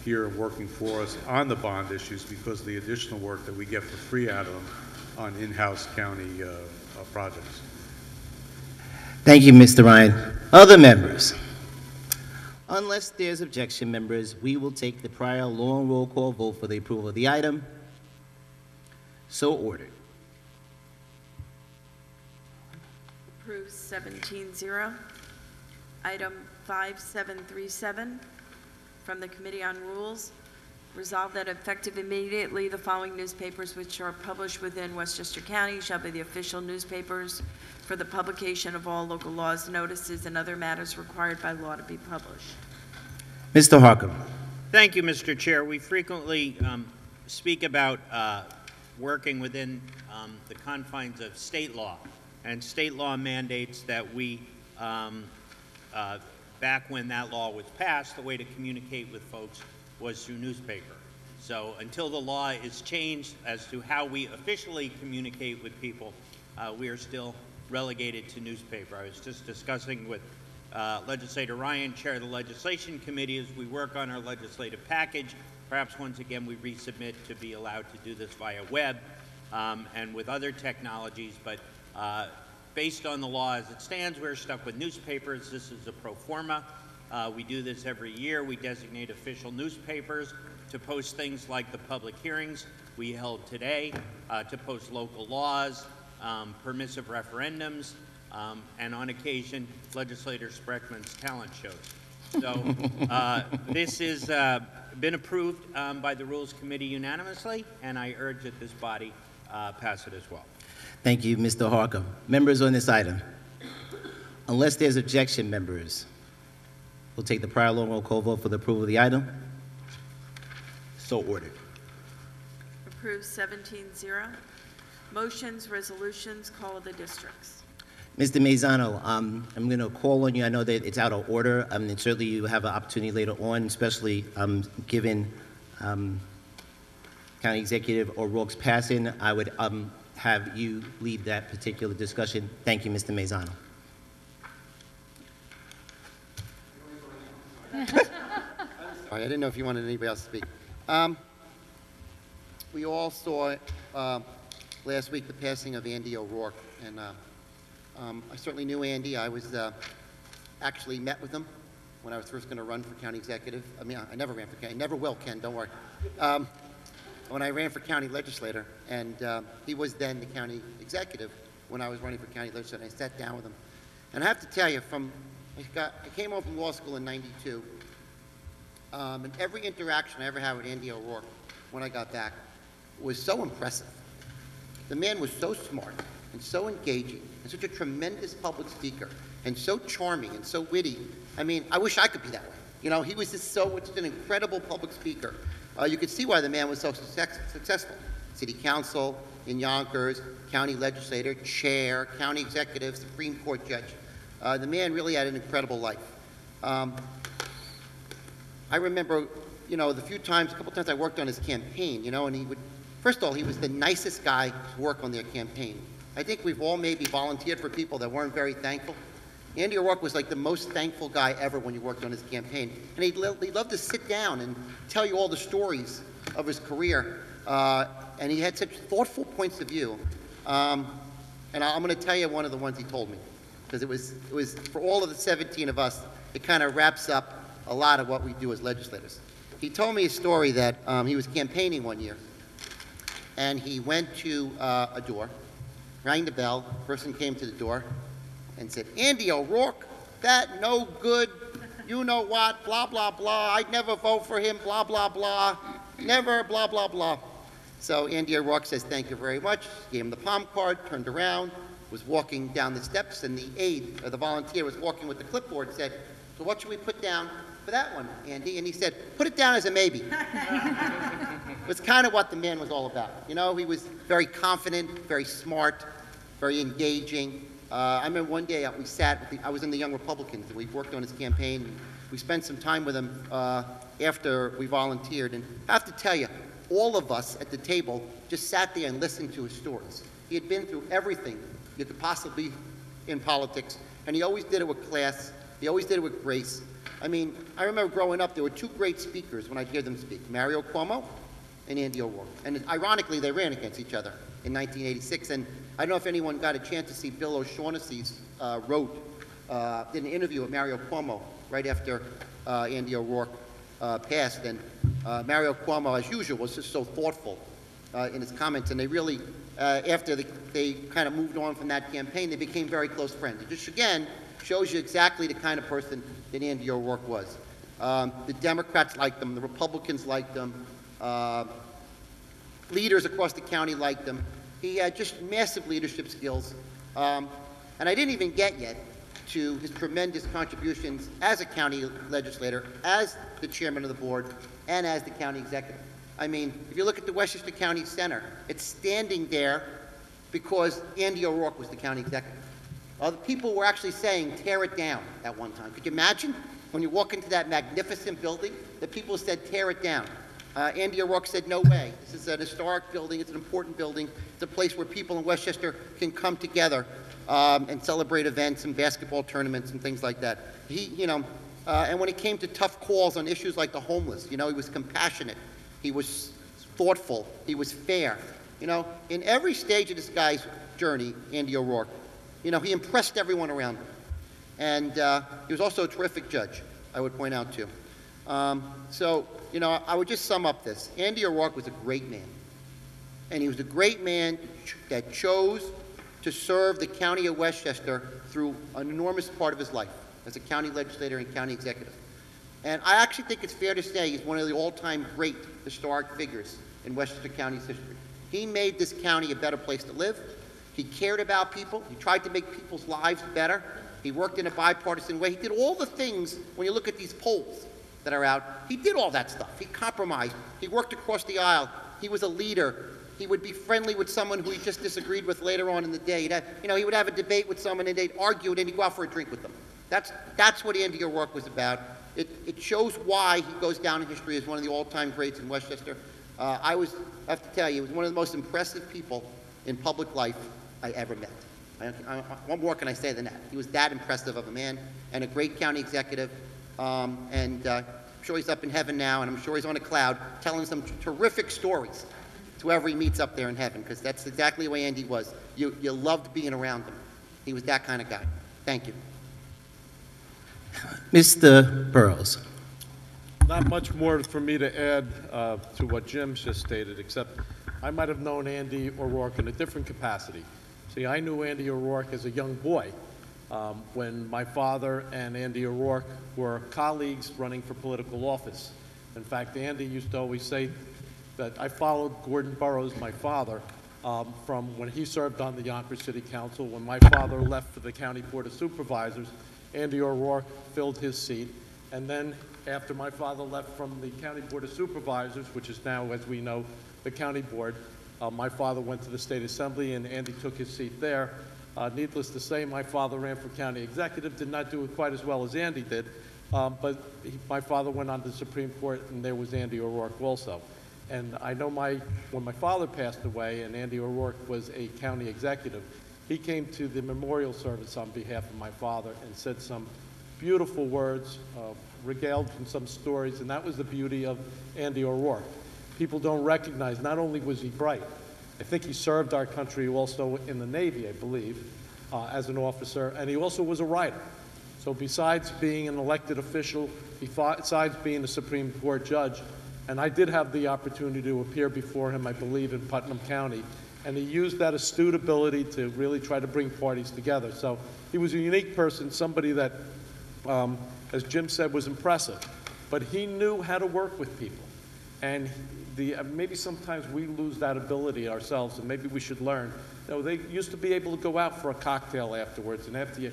here working for us on the bond issues, because of the additional work that we get for free out of them on in-house county projects. Thank you, Mr. Ryan. Other members? Unless there's objection, members, we will take the prior long roll call vote for the approval of the item. So ordered. Approved 17-0. Item 5737 from the Committee on Rules. Resolved that effective immediately, the following newspapers which are published within Westchester County shall be the official newspapers for the publication of all local laws, notices, and other matters required by law to be published. Mr. Harcum. Thank you, Mr. Chair. We frequently speak about working within the confines of state law, and state law mandates that we, back when that law was passed, the way to communicate with folks was through newspaper. So until the law is changed as to how we officially communicate with people, we are still relegated to newspaper. I was just discussing with Legislator Ryan, Chair of the Legislation Committee, as we work on our legislative package. Perhaps once again we resubmit to be allowed to do this via web and with other technologies, but based on the law as it stands, we're stuck with newspapers. This is a pro forma. We do this every year. We designate official newspapers to post things like the public hearings we held today, to post local laws, permissive referendums, and on occasion, Legislator Spreckman's talent shows. So this has been approved by the Rules Committee unanimously, and I urge that this body pass it as well. Thank you, Mr. Harcum. Members on this item? Unless there's objection, members, we'll take the prior long roll call vote for the approval of the item. So ordered. Approved 17-0. Motions, resolutions, call of the districts. Mr. Mazzano, I'm going to call on you. I know that it's out of order, and certainly you have an opportunity later on, especially given County Executive O'Rourke's passing. I would have you lead that particular discussion. Thank you, Mr. Mazzano. Sorry, I didn't know if you wanted anybody else to speak. We all saw last week the passing of Andy O'Rourke, and I certainly knew Andy. I was actually met with him when I was first going to run for county executive. I mean, I never ran for county, never will, Ken, don't worry. When I ran for county legislator, and he was then the county executive when I was running for county legislator, and I sat down with him. And I have to tell you, I came home from law school in '92, and every interaction I ever had with Andy O'Rourke when I got back was so impressive. The man was so smart and so engaging and such a tremendous public speaker and so charming and so witty. I mean, I wish I could be that way. You know, he was just such an incredible public speaker. You could see why the man was so successful. City council in Yonkers, county legislator, chair, county executive, Supreme Court judge. The man really had an incredible life. I remember, you know, a couple times I worked on his campaign, you know, and first of all, he was the nicest guy to work on their campaign. I think we've all maybe volunteered for people that weren't very thankful. Andy O'Rourke was like the most thankful guy ever when you worked on his campaign. And he'd love to sit down and tell you all the stories of his career. And he had such thoughtful points of view. And I'm going to tell you one of the ones he told me, because it was for all of the 17 of us, it kind of wraps up a lot of what we do as legislators. He told me a story that he was campaigning one year, and he went to a door, rang the bell, person came to the door, and said, "Andy O'Rourke, that no good, you know what, blah, blah, blah, I'd never vote for him, blah, blah, blah, never, blah, blah, blah." So Andy O'Rourke says, "Thank you very much," gave him the palm card, turned around, was walking down the steps, and the aide, or the volunteer, was walking with the clipboard and said, "So what should we put down for that one, Andy?" And he said, "Put it down as a maybe." It was kind of what the man was all about. You know, he was very confident, very smart, very engaging. I remember one day we sat, I was in the Young Republicans, and we worked on his campaign. And we spent some time with him after we volunteered. And I have to tell you, all of us at the table just sat there and listened to his stories. He had been through everything you could possibly in politics, and he always did it with class. He always did it with grace. I mean, I remember growing up, there were two great speakers when I'd hear them speak, Mario Cuomo and Andy O'Rourke. And ironically, they ran against each other in 1986. And I don't know if anyone got a chance to see Bill O'Shaughnessy's did an interview with Mario Cuomo right after Andy O'Rourke passed. And Mario Cuomo, as usual, was just so thoughtful in his comments. And they really, after they kind of moved on from that campaign, they became very close friends. It just, again, shows you exactly the kind of person that Andy O'Rourke was. The Democrats liked him, the Republicans liked him, leaders across the county liked him. He had just massive leadership skills. And I didn't even get yet to his tremendous contributions as a county legislator, as the chairman of the board, and as the county executive. I mean, if you look at the Westchester County Center, it's standing there because Andy O'Rourke was the county executive. The people were actually saying, "Tear it down," at one time. Could you imagine when you walk into that magnificent building, the people said, "Tear it down." Andy O'Rourke said, "No way. This is an historic building. It's an important building. It's a place where people in Westchester can come together and celebrate events and basketball tournaments and things like that." And when it came to tough calls on issues like the homeless, he was compassionate. He was thoughtful. He was fair. In every stage of this guy's journey, Andy O'Rourke, he impressed everyone around him. And he was also a terrific judge, I would point out, too. I would just sum up this. Andy O'Rourke was a great man. And he was a great man that chose to serve the county of Westchester through an enormous part of his life as a county legislator and county executive. And I actually think it's fair to say he's one of the all-time great historic figures in Westchester County's history. He made this county a better place to live. He cared about people. He tried to make people's lives better. He worked in a bipartisan way. He did all the things, when you look at these polls that are out, he did all that stuff. He compromised. He worked across the aisle. He was a leader. He would be friendly with someone who he just disagreed with later on in the day. He would have a debate with someone, and they'd argue, and then he'd go out for a drink with them. That's what Andy O'Rourke was about. It shows why he goes down in history as one of the all-time greats in Westchester. I have to tell you, he was one of the most impressive people in public life I ever met. What more can I say than that? He was that impressive of a man and a great county executive. I'm sure he's up in heaven now, and I'm sure he's on a cloud telling some terrific stories to whoever he meets up there in heaven, because that's exactly the way Andy was. You loved being around him. He was that kind of guy. Thank you. Mr. Burrows. Not much more for me to add to what Jim just stated, except I might have known Andy O'Rourke in a different capacity. See, I knew Andy O'Rourke as a young boy when my father and Andy O'Rourke were colleagues running for political office. In fact, Andy used to always say that I followed Gordon Burrows, my father, from when he served on the Yonkers City Council. When my father left for the County Board of Supervisors, Andy O'Rourke filled his seat. And then after my father left from the County Board of Supervisors, which is now, as we know, the County Board, my father went to the State Assembly and Andy took his seat there. Needless to say, my father ran for county executive, did not do it quite as well as Andy did, but my father went on to the Supreme Court, and there was Andy O'Rourke also. And I know when my father passed away and Andy O'Rourke was a county executive, he came to the memorial service on behalf of my father and said some beautiful words, regaled in some stories, and that was the beauty of Andy O'Rourke. People don't recognize, not only was he bright, I think he served our country also in the Navy, I believe, as an officer, and he also was a writer. So besides being an elected official, besides being a Supreme Court judge, and I did have the opportunity to appear before him, I believe, in Putnam County, and he used that astute ability to really try to bring parties together. So he was a unique person, somebody that, as Jim said, was impressive, but he knew how to work with people. And maybe sometimes we lose that ability ourselves, and maybe we should learn. You know, they used to be able to go out for a cocktail afterwards, and after you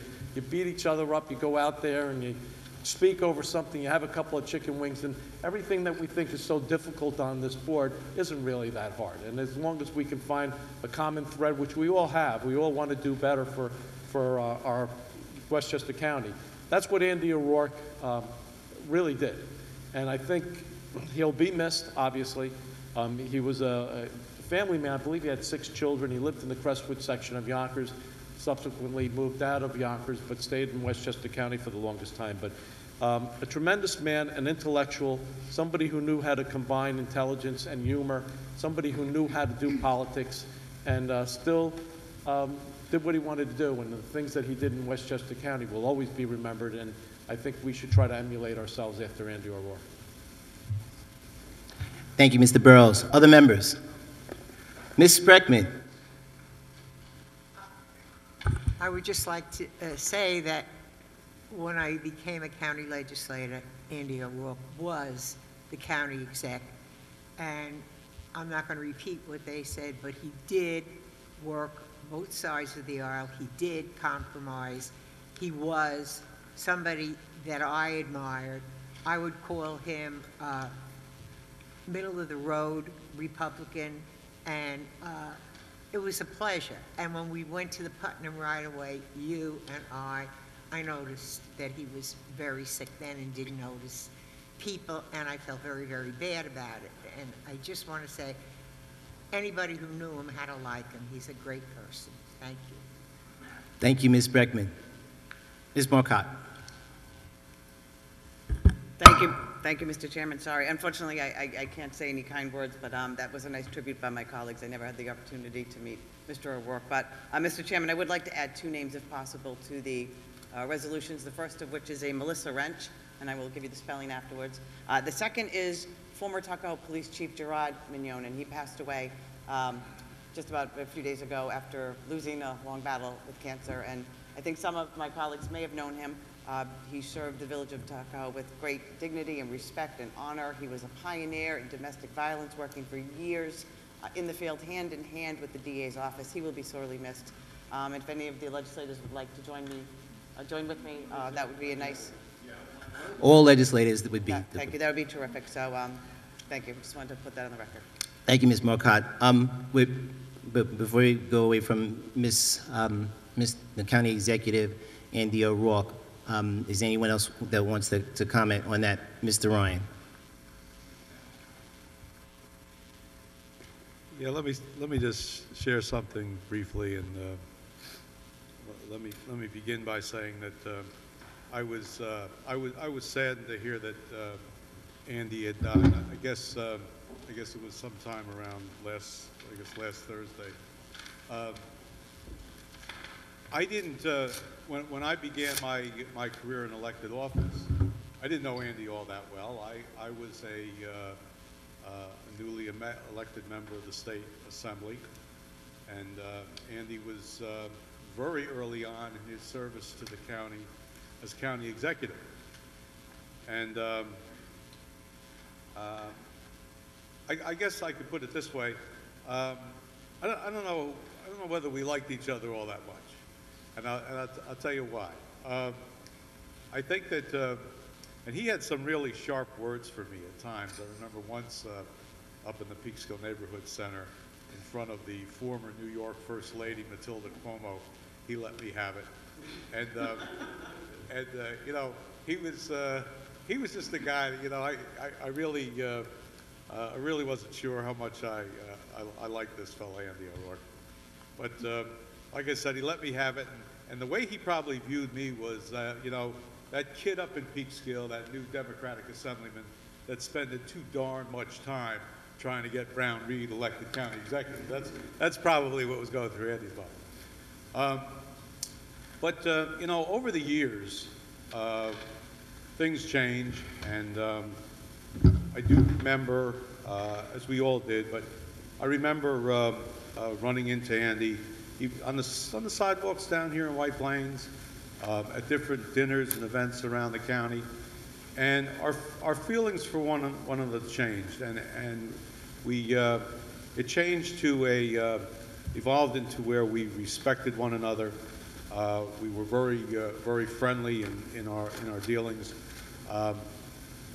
beat each other up, you go out there and you speak over something, you have a couple of chicken wings, and everything that we think is so difficult on this board isn't really that hard. And as long as we can find a common thread, which we all have, we all want to do better for our Westchester County. That's what Andy O'Rourke really did. And I think he'll be missed, obviously. He was a family man. I believe he had 6 children. He lived in the Crestwood section of Yonkers, subsequently moved out of Yonkers, but stayed in Westchester County for the longest time. But a tremendous man, an intellectual, somebody who knew how to combine intelligence and humor, somebody who knew how to do politics, and still did what he wanted to do. And the things that he did in Westchester County will always be remembered, and I think we should try to emulate ourselves after Andy O'Rourke. Thank you, Mr. Burrows. Other members? Ms. Spreckman. I would just like to say that when I became a county legislator, Andy O'Rourke was the county exec. And I'm not going to repeat what they said, but he did work both sides of the aisle. He did compromise. He was somebody that I admired. I would call him middle-of-the-road Republican, and it was a pleasure. And when we went to the Putnam right away, you and I noticed that he was very sick then and didn't notice people, and I felt very, very bad about it. And I just want to say, anybody who knew him had to like him. He's a great person. Thank you. Thank you, Ms. Breckman. Ms. Marcotte. Thank you, Mr. Chairman. Sorry, unfortunately, I can't say any kind words, but that was a nice tribute by my colleagues. I never had the opportunity to meet Mr. O'Rourke. But, Mr. Chairman, I would like to add 2 names, if possible, to the resolutions, the first of which is a Melissa Wrench, and I will give you the spelling afterwards. The second is former Tuckahoe Police Chief Gerard Mignon, and he passed away just about a few days ago after losing a long battle with cancer. And I think some of my colleagues may have known him. He served the village of Tuckahoe with great dignity and respect and honor. He was a pioneer in domestic violence, working for years in the field, hand in hand with the DA's office. He will be sorely missed. If any of the legislators would like to join with me, that would be a nice... All legislators that would be... Thank you. That would be terrific. So thank you. Just wanted to put that on the record. Thank you, Ms. Marcotte. Before we go away from the County Executive, Andy O'Rourke, is there anyone else that wants to comment on that? Mr. Ryan. Yeah, let me just share something briefly, and let me begin by saying that I was saddened to hear that Andy had died. I guess it was sometime around last Thursday. I didn't, when I began my career in elected office, I didn't know Andy all that well. I was a newly elected member of the State Assembly, and Andy was very early on in his service to the county as county executive. And I guess I could put it this way. I don't know whether we liked each other all that much. And I'll tell you why. I think that, and he had some really sharp words for me at times. I remember once up in the Peekskill Neighborhood Center in front of the former New York First Lady, Matilda Cuomo, he let me have it. And you know, he was just a guy, you know, I really wasn't sure how much I liked this fellow, Andy O'Rourke. But like I said, he let me have it, and the way he probably viewed me was, you know, that kid up in Peekskill, that new Democratic assemblyman that's spending too darn much time trying to get Brown Reed elected county executive. That's probably what was going through Andy's mind. But you know, over the years, things change, and I do remember, as we all did, but I remember running into Andy on the sidewalks down here in White Plains, at different dinners and events around the county, and our feelings for one another changed, and we it changed to evolved into where we respected one another. We were very friendly in our dealings.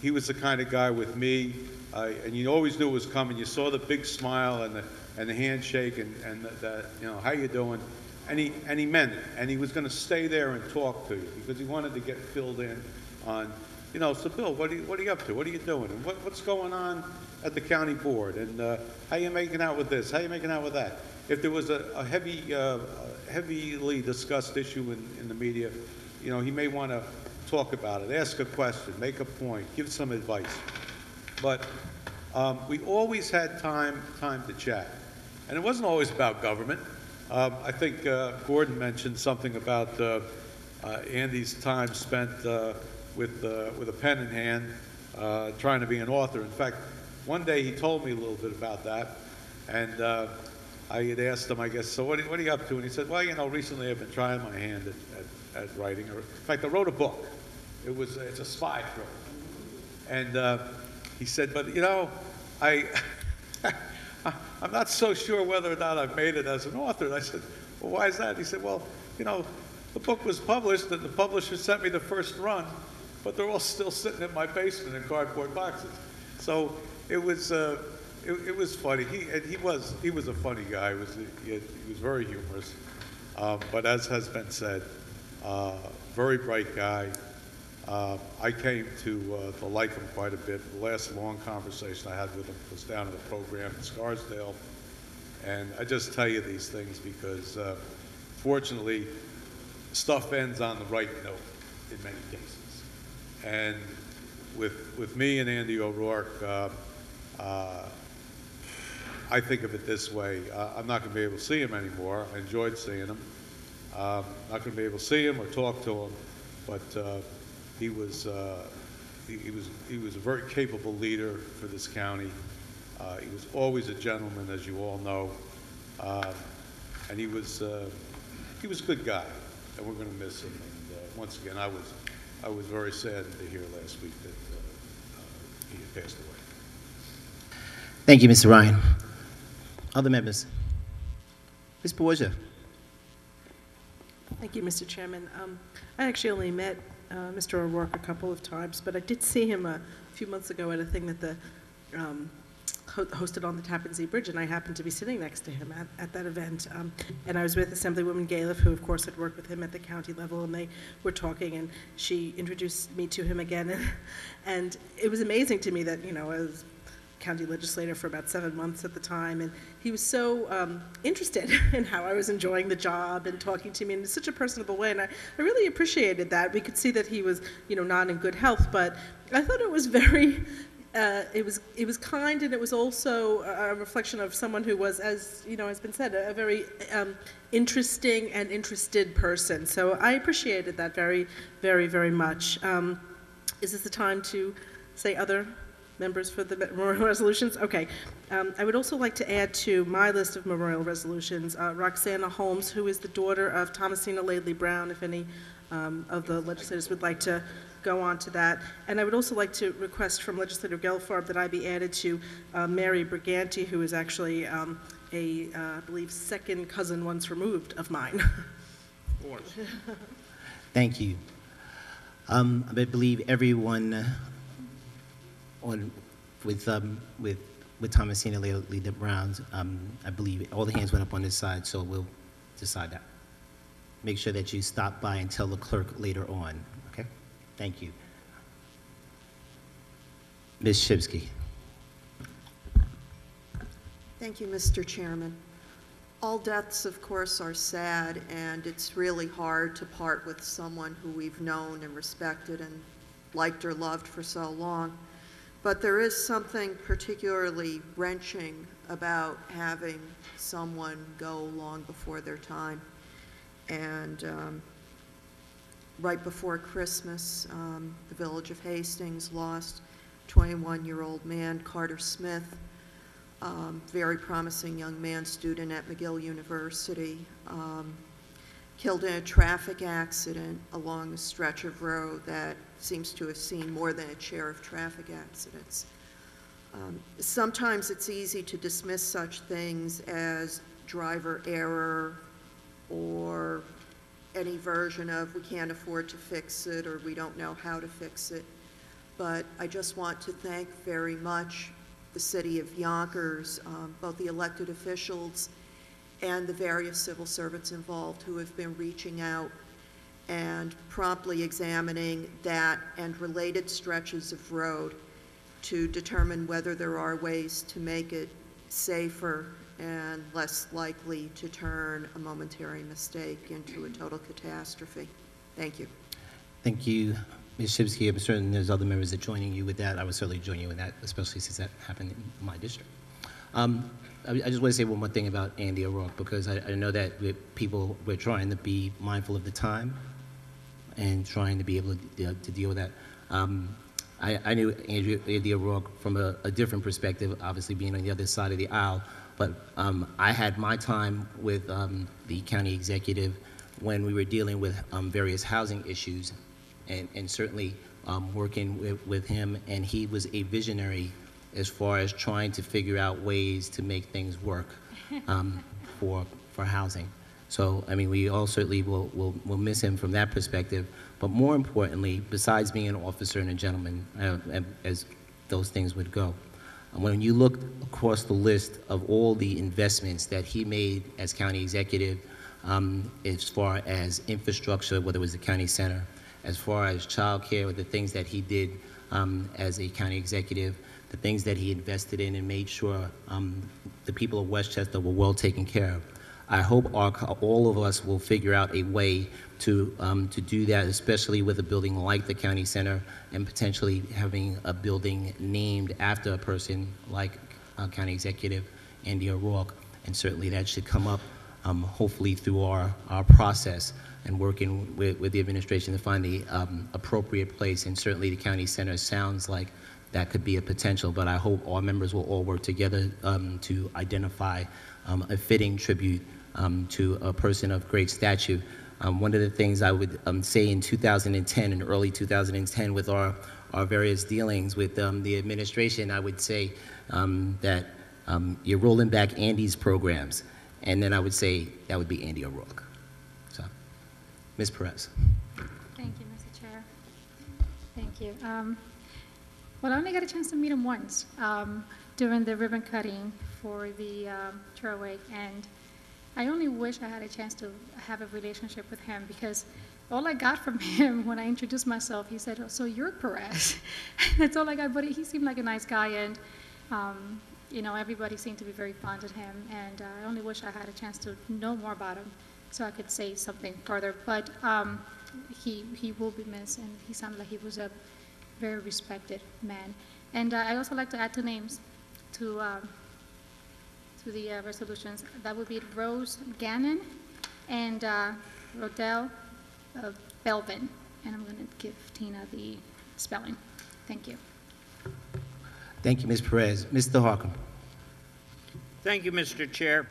He was the kind of guy with me, and you always knew it was coming. You saw the big smile and the handshake and that, you know, how you doing? And he meant it. And he was going to stay there and talk to you because he wanted to get filled in on, you know, so Bill, what are you up to? What are you doing? And what's going on at the county board? And how you making out with this? How you making out with that? If there was a heavily discussed issue in the media, you know, he may want to talk about it, ask a question, make a point, give some advice. But we always had time to chat. And it wasn't always about government. I think Gordon mentioned something about Andy's time spent with a pen in hand trying to be an author. In fact, one day he told me a little bit about that. And I had asked him, I guess, so what are you up to? And he said, well, you know, recently I've been trying my hand at writing. In fact, I wrote a book. It's a spy thriller. And he said, but, you know, I'm not so sure whether or not I've made it as an author. And I said, well, why is that? He said, well, you know, the book was published and the publisher sent me the first run, but they're all still sitting in my basement in cardboard boxes. So it was funny. He was a funny guy. He was very humorous. But as has been said, very bright guy. I came to like him quite a bit. The last long conversation I had with him was down at a program in Scarsdale. And I just tell you these things because, fortunately, stuff ends on the right note in many cases. And with me and Andy O'Rourke, I think of it this way. I'm not going to be able to see him anymore. I enjoyed seeing him. Not going to be able to see him or talk to him, but he was a very capable leader for this county. He was always a gentleman, as you all know, and he was a good guy, and we're going to miss him. And once again, I was very saddened to hear last week that he had passed away. Thank you, Mr. Ryan. Other members? Ms. Borgia. Thank you, Mr. Chairman. I actually only met Mr. O'Rourke a couple of times, but I did see him a few months ago at a thing that the hosted on the Tappan Zee Bridge, and I happened to be sitting next to him at that event. And I was with Assemblywoman Galiff, who, of course, had worked with him at the county level, and they were talking, and she introduced me to him again. And it was amazing to me that, you know, as county legislator for about 7 months at the time, and he was so interested in how I was enjoying the job and talking to me in such a personable way, and I really appreciated that. We could see that he was, you know, not in good health, but I thought it was very, it was kind, and it was also a reflection of someone who was, as you know, has been said, a very interesting and interested person. So I appreciated that very, very, very much. Is this the time to say other members for the memorial resolutions? Okay. I would also like to add to my list of memorial resolutions Roxana Holmes, who is the daughter of Thomasina Laidley Brown, if any of the legislators would like to go on to that. And I would also like to request from Legislator Gelfarb that I be added to Mary Briganti, who is actually I believe, second cousin once removed of mine. Of course. Thank you. I believe everyone with Thomasina Laidley Brown, I believe all the hands went up on this side, so we'll decide that. Make sure that you stop by and tell the clerk later on, okay? Thank you. Ms. Shibsky. Thank you, Mr. Chairman. All deaths, of course, are sad, and it's really hard to part with someone who we've known and respected and liked or loved for so long. But there is something particularly wrenching about having someone go long before their time. And right before Christmas, the village of Hastings lost 21-year-old man, Carter Smith, very promising young man, student at McGill University, killed in a traffic accident along a stretch of road that seems to have seen more than its share of traffic accidents. Sometimes it's easy to dismiss such things as driver error or any version of we can't afford to fix it or we don't know how to fix it. But I just want to thank very much the city of Yonkers, both the elected officials and the various civil servants involved who have been reaching out and promptly examining that and related stretches of road to determine whether there are ways to make it safer and less likely to turn a momentary mistake into a total catastrophe. Thank you. Thank you, Ms. Shibsky. I'm certain there's other members that are joining you with that. I would certainly join you in that, especially since that happened in my district. I just want to say one more thing about Andy O'Rourke, because I know that we're trying to be mindful of the time and trying to be able to deal with that. I knew Andy O'Rourke from a different perspective, obviously being on the other side of the aisle, but I had my time with the county executive when we were dealing with various housing issues, and certainly working with him, and he was a visionary as far as trying to figure out ways to make things work for housing. So, I mean, we all certainly will miss him from that perspective, but more importantly, besides being an officer and a gentleman, as those things would go, when you look across the list of all the investments that he made as county executive, as far as infrastructure, whether it was the county center, as far as childcare, or the things that he did as a county executive, the things that he invested in and made sure the people of Westchester were well taken care of. I hope all of us will figure out a way to do that, especially with a building like the county center, and potentially having a building named after a person like County Executive Andy O'Rourke. And certainly that should come up hopefully through our process and working with the administration to find the appropriate place. And certainly the county center sounds like that could be a potential, but I hope all members will all work together to identify a fitting tribute to a person of great stature. One of the things I would say in 2010, in early 2010, with our various dealings with the administration, I would say that you're rolling back Andy's programs, and then I would say that would be Andy O'Rourke. So, Ms. Perez. Thank you, Mr. Chair. Thank you. Well, I only got a chance to meet him once during the ribbon cutting for the Trailway, and I only wish I had a chance to have a relationship with him, because all I got from him when I introduced myself, he said, "Oh, so you're Perez." That's all I got, but he seemed like a nice guy, and you know, everybody seemed to be very fond of him, and I only wish I had a chance to know more about him so I could say something further, but he will be missed, and he sounded like he was a very respected man. And I also like to add two names to the resolutions. That would be Rose Gannon and Rodell Belvin. And I'm going to give Tina the spelling. Thank you. Thank you, Ms. Perez. Mr. Harkin. Thank you, Mr. Chair.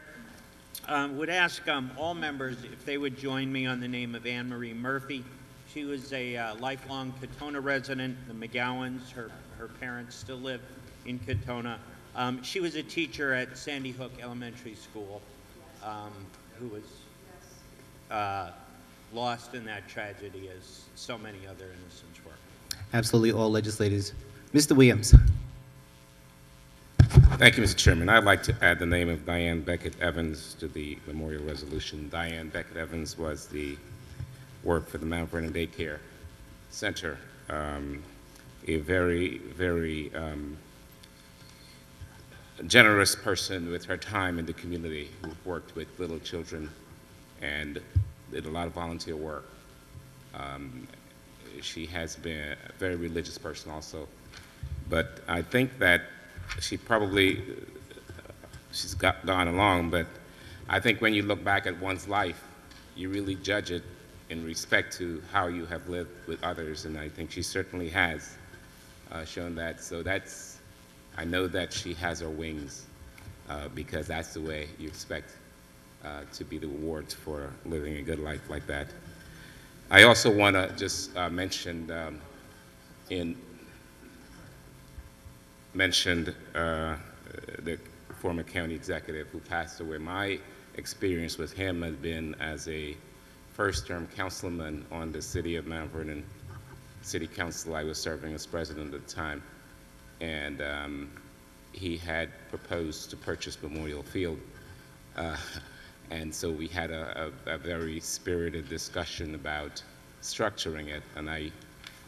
Would ask all members if they would join me on the name of Anne Marie Murphy. She was a lifelong Katona resident, the McGowans. Her parents still live in Katona. She was a teacher at Sandy Hook Elementary School, who was lost in that tragedy, as so many other innocents were. Absolutely, all legislators. Mr. Williams. Thank you, Mr. Chairman. I'd like to add the name of Diane Beckett Evans to the memorial resolution. Diane Beckett Evans was the work for the Mount Vernon Daycare Center, a very, very generous person with her time in the community who worked with little children and did a lot of volunteer work. She has been a very religious person also, but I think that she's gone along, but I think when you look back at one's life, you really judge it in respect to how you have lived with others, and I think she certainly has shown that. So I know that she has her wings because that's the way you expect to be the rewards for living a good life like that. I also want to just mention the former county executive who passed away. My experience with him has been as a first-term councilman on the city of Mount Vernon City Council. I was serving as president at the time, and he had proposed to purchase Memorial Field. And so we had a very spirited discussion about structuring it. And I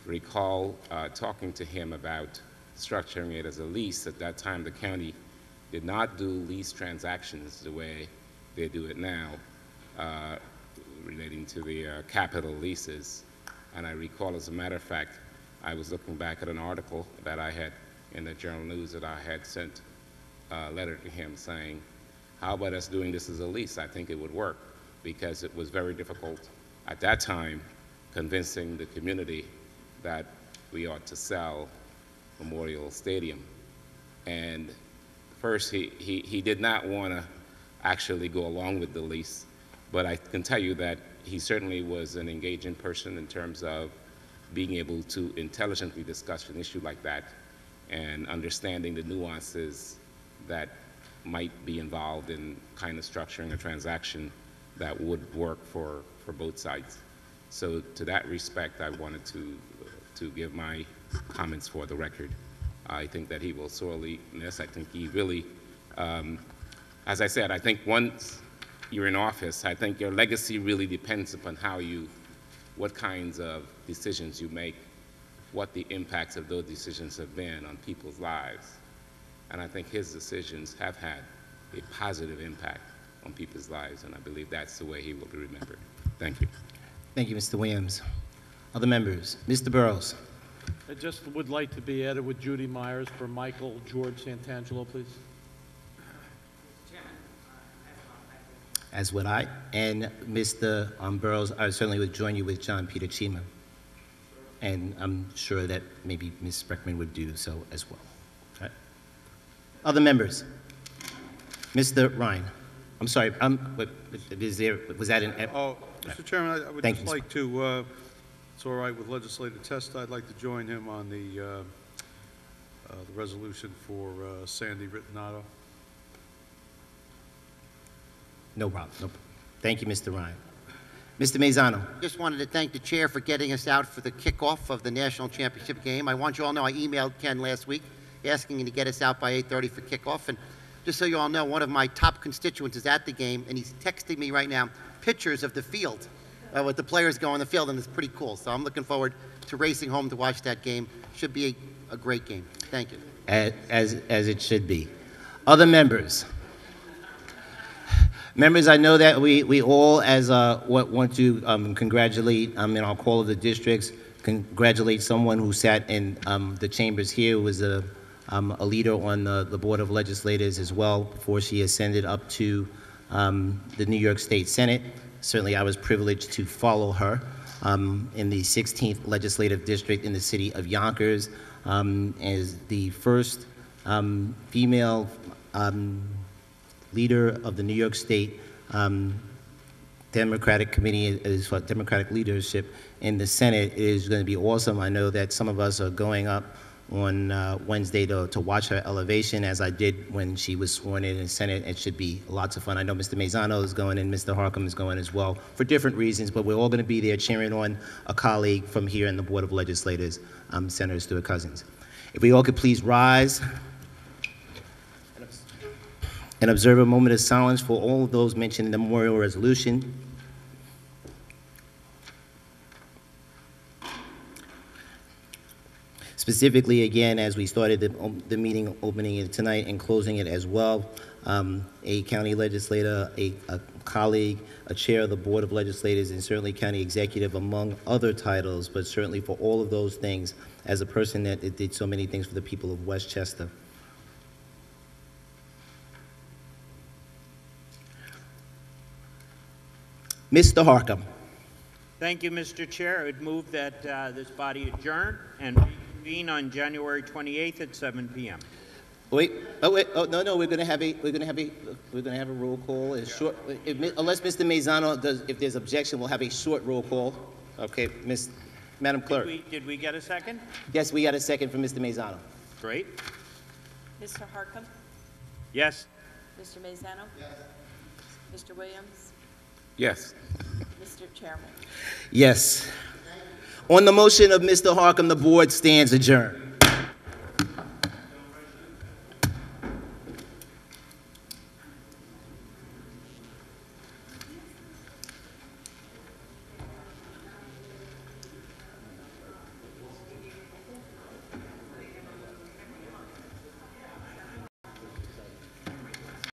recall talking to him about structuring it as a lease. At that time, the county did not do lease transactions the way they do it now, relating to the capital leases. And I recall, as a matter of fact, I was looking back at an article that I had in the Journal News that I had sent a letter to him saying, how about us doing this as a lease? I think it would work, because it was very difficult at that time convincing the community that we ought to sell Memorial Stadium. And first, he did not want to actually go along with the lease, but I can tell you that he certainly was an engaging person in terms of being able to intelligently discuss an issue like that and understanding the nuances that might be involved in kind of structuring a transaction that would work for both sides. So to that respect, I wanted to give my comments for the record. I think that he will sorely miss. I think he really, as I said, I think once you're in office, I think your legacy really depends upon what kinds of decisions you make, what the impacts of those decisions have been on people's lives. And I think his decisions have had a positive impact on people's lives, and I believe that's the way he will be remembered. Thank you. Thank you, Mr. Williams. Other members? Mr. Burrows. I just would like to be added with Judy Myers for Michael George Santangelo, please. As would I. And Mr. Burrows, I certainly would join you with John Peter Chima. And I'm sure that maybe Ms. Spreckman would do so as well. All right. Other members? Mr. Ryan. I'm sorry, was that an? Oh, Mr. Chairman, I would Thank just you, like to, it's all right with legislator Testa, I'd like to join him on the resolution for Sandy Ritinato. No problem. No problem. Thank you, Mr. Ryan. Mr. Mazzano. Just wanted to thank the chair for getting us out for the kickoff of the national championship game. I want you all to know I emailed Ken last week asking him to get us out by 8:30 for kickoff. And just so you all know, one of my top constituents is at the game, and he's texting me right now pictures of the field with the players going on the field, and it's pretty cool. So I'm looking forward to racing home to watch that game. Should be a great game. Thank you. As it should be. Other members? Members, I know that we all want to congratulate, in our call of the districts, congratulate someone who sat in the chambers here, who was a leader on the Board of Legislators as well before she ascended up to the New York State Senate. Certainly I was privileged to follow her in the 16th Legislative District in the city of Yonkers as the first female leader of the New York State Democratic Committee, as for Democratic leadership in the Senate. It is going to be awesome. I know that some of us are going up on Wednesday to watch her elevation, as I did when she was sworn in the Senate. It should be lots of fun. I know Mr. Mazzano is going and Mr. Harcum is going as well for different reasons, but we're all going to be there cheering on a colleague from here in the Board of Legislators, Senator Stuart Cousins. If we all could please rise and observe a moment of silence for all of those mentioned in the memorial resolution. Specifically, again, as we started the meeting, opening it tonight and closing it as well, a county legislator, a colleague, a chair of the Board of Legislators, and certainly county executive, among other titles, but certainly for all of those things, as a person that did so many things for the people of Westchester. Mr. Harcum. Thank you, Mr. Chair. I would move that this body adjourn and reconvene on January 28th at 7 p.m. Wait, no, we're gonna have a roll call. Unless Mr. Maizano does, if there's objection, we'll have a short roll call. Okay, Madam Clerk. Did we get a second? Yes, we got a second from Mr. Maizano. Great. Mr. Harcum? Yes. Mr. Maizano? Yes. Mr. Williams? Yes. Mr. Chairman? Yes. On the motion of Mr. Harcum, the board stands adjourned.